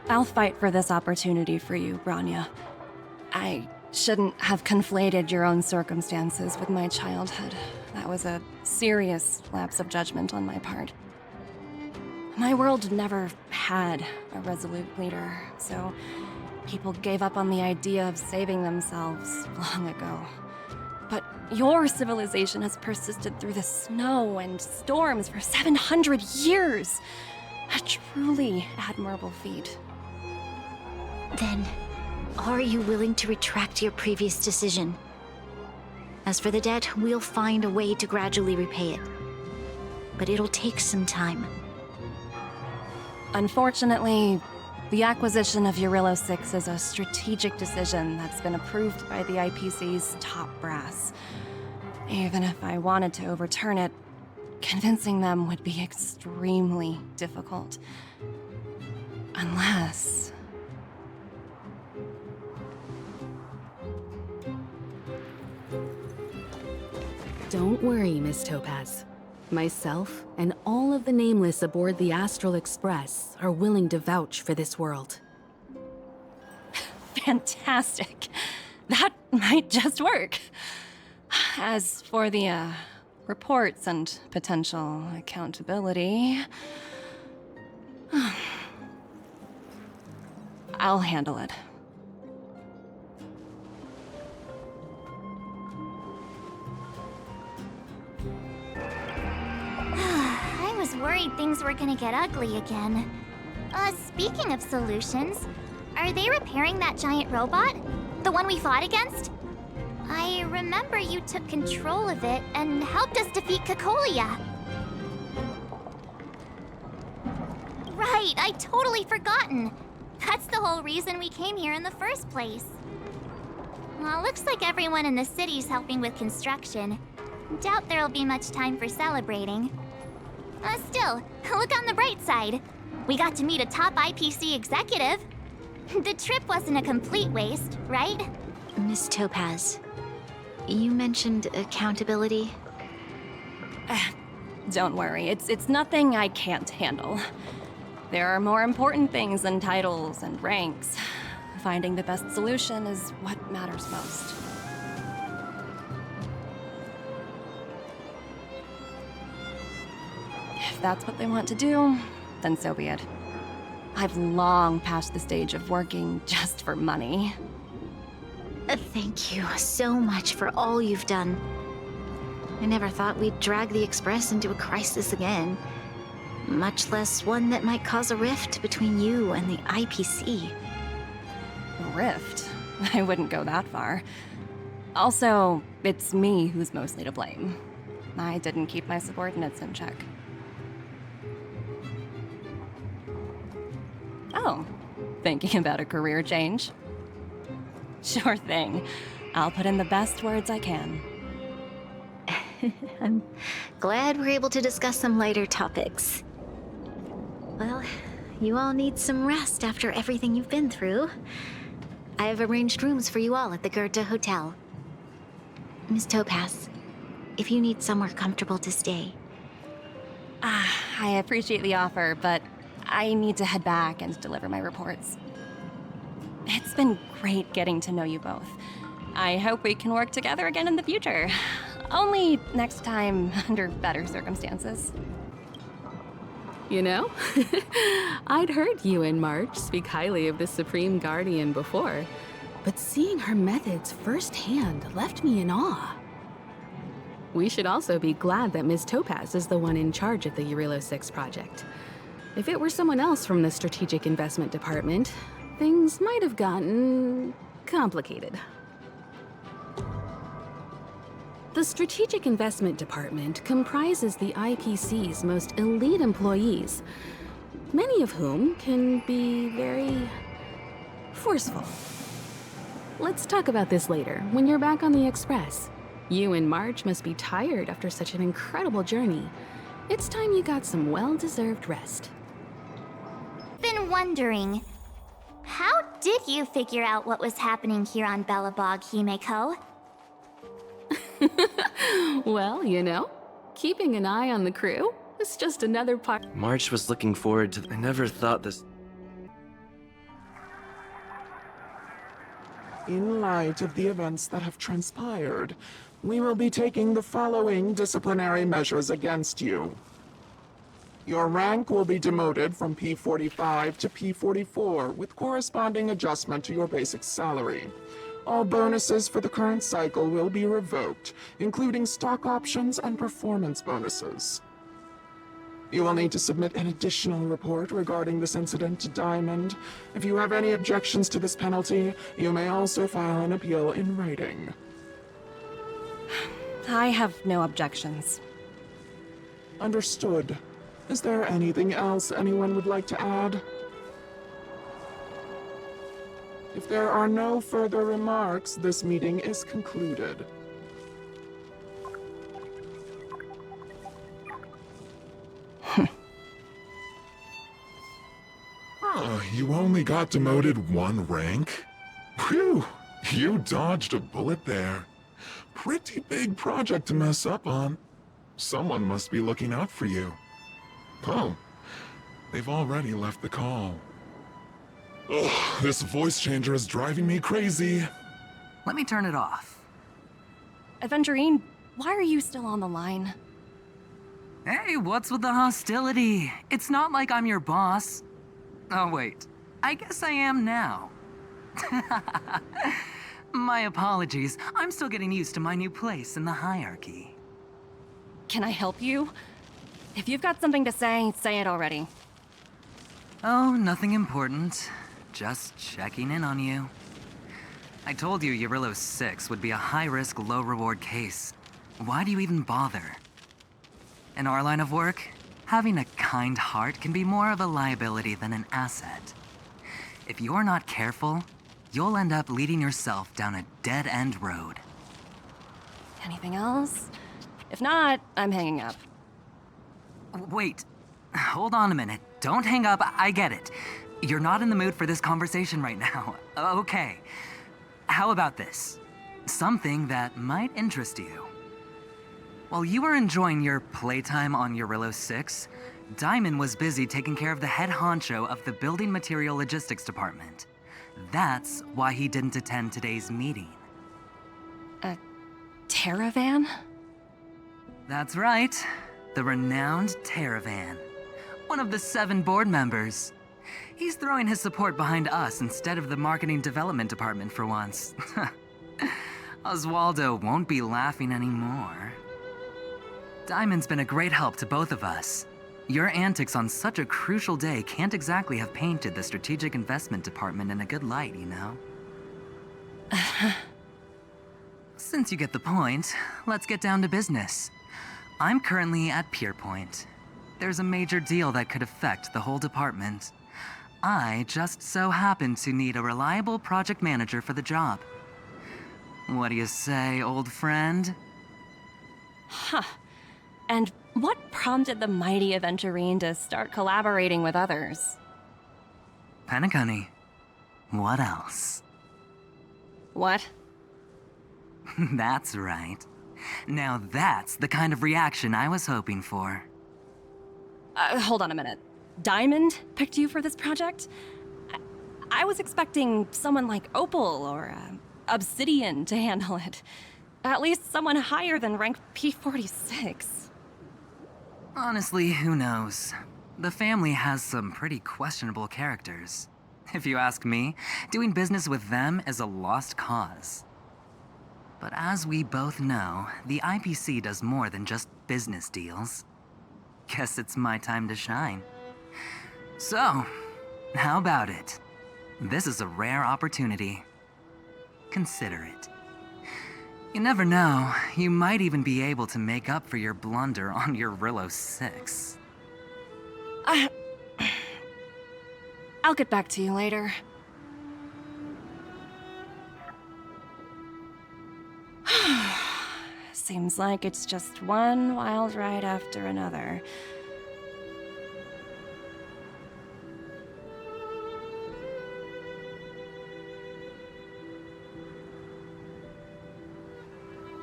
I'll fight for this opportunity for you, Branya. I shouldn't have conflated your own circumstances with my childhood. That was a serious lapse of judgment on my part. My world never had a resolute leader, so people gave up on the idea of saving themselves long ago. But your civilization has persisted through the snow and storms for 700 years. A truly admirable feat. Then, are you willing to retract your previous decision? As for the debt, we'll find a way to gradually repay it. But it'll take some time. Unfortunately, the acquisition of Urilla 6 is a strategic decision that's been approved by the IPC's top brass. Even if I wanted to overturn it, convincing them would be extremely difficult. Unless... Don't worry, Miss Topaz. Myself and all of the Nameless aboard the Astral Express are willing to vouch for this world. Fantastic. That might just work. As for the, reports and potential accountability... I'll handle it. I was worried things were gonna get ugly again. Speaking of solutions, are they repairing that giant robot? The one we fought against? I remember you took control of it and helped us defeat Cocolia. Right, I totally forgotten. That's the whole reason we came here in the first place. Well, looks like everyone in the city's helping with construction. Doubt there'll be much time for celebrating. Still, look on the bright side. We got to meet a top IPC executive. The trip wasn't a complete waste, right? Miss Topaz, you mentioned accountability. Don't worry, it's nothing I can't handle. There are more important things than titles and ranks. Finding the best solution is what matters most. If that's what they want to do, then so be it. I've long passed the stage of working just for money. Thank you so much for all you've done. I never thought we'd drag the Express into a crisis again. Much less one that might cause a rift between you and the IPC. A rift? I wouldn't go that far. Also, it's me who's mostly to blame. I didn't keep my subordinates in check. Oh, thinking about a career change? Sure thing. I'll put in the best words I can. I'm glad we're able to discuss some lighter topics. Well, you all need some rest after everything you've been through. I have arranged rooms for you all at the Goethe Hotel. Miss Topaz, if you need somewhere comfortable to stay. I appreciate the offer, but I need to head back and deliver my reports. It's been great getting to know you both. I hope we can work together again in the future. Only next time under better circumstances. You know, I'd heard you and March speak highly of the Supreme Guardian before, but seeing her methods firsthand left me in awe. We should also be glad that Ms. Topaz is the one in charge of the Eurilo 6 project. If it were someone else from the Strategic Investment Department, things might have gotten complicated. The Strategic Investment Department comprises the IPC's most elite employees, many of whom can be very forceful. Let's talk about this later, when you're back on the Express. You and Marge must be tired after such an incredible journey. It's time you got some well-deserved rest. Been wondering, how did you figure out what was happening here on Belobog, Himeko? Well, you know, keeping an eye on the crew is just another part. March was looking forward to. I never thought this. In light of the events that have transpired, we will be taking the following disciplinary measures against you. Your rank will be demoted from P45 to P44 with corresponding adjustment to your basic salary. All bonuses for the current cycle will be revoked, including stock options and performance bonuses. You will need to submit an additional report regarding this incident to Diamond. If you have any objections to this penalty, you may also file an appeal in writing. I have no objections. Understood. Is there anything else anyone would like to add? If there are no further remarks, this meeting is concluded. You only got demoted one rank? Phew, you dodged a bullet there. Pretty big project to mess up on. Someone must be looking out for you. Oh, they've already left the call. Ugh, this voice changer is driving me crazy. Let me turn it off. Aventurine, why are you still on the line? Hey, what's with the hostility? It's not like I'm your boss. Oh, wait. I guess I am now. My apologies. I'm still getting used to my new place in the hierarchy. Can I help you? If you've got something to say it already. Oh, nothing important. Just checking in on you. I told you Eurilo 6 would be a high-risk, low-reward case. Why do you even bother? In our line of work, having a kind heart can be more of a liability than an asset. If you're not careful, you'll end up leading yourself down a dead-end road. Anything else? If not, I'm hanging up. Wait. Hold on a minute. Don't hang up. I get it. You're not in the mood for this conversation right now. Okay. How about this? Something that might interest you. While you were enjoying your playtime on Eurillo 6, Diamond was busy taking care of the head honcho of the Building Material Logistics Department. That's why he didn't attend today's meeting. A Terravan? That's right. The renowned Terravan. One of the 7 board members. He's throwing his support behind us instead of the Marketing Development Department for once. Oswaldo won't be laughing anymore. Diamond's been a great help to both of us. Your antics on such a crucial day can't exactly have painted the Strategic Investment Department in a good light, you know? Since you get the point, let's get down to business. I'm currently at Pier Point. There's a major deal that could affect the whole department. I just so happen to need a reliable project manager for the job. What do you say, old friend? Huh. And what prompted the mighty Aventurine to start collaborating with others? Penacony. What else? What? That's right. Now that's the kind of reaction I was hoping for. Hold on a minute. Diamond picked you for this project? I was expecting someone like Opal or Obsidian to handle it. At least someone higher than rank P46. Honestly, who knows? The family has some pretty questionable characters. If you ask me, doing business with them is a lost cause. But as we both know, the IPC does more than just business deals. Guess it's my time to shine. So, how about it? This is a rare opportunity. Consider it. You never know, you might even be able to make up for your blunder on Eurillo 6. I'll get back to you later. Seems like it's just one wild ride after another.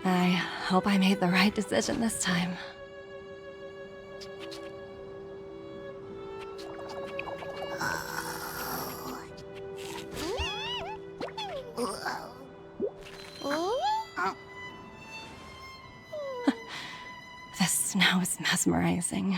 I hope I made the right decision this time. The snow is mesmerizing.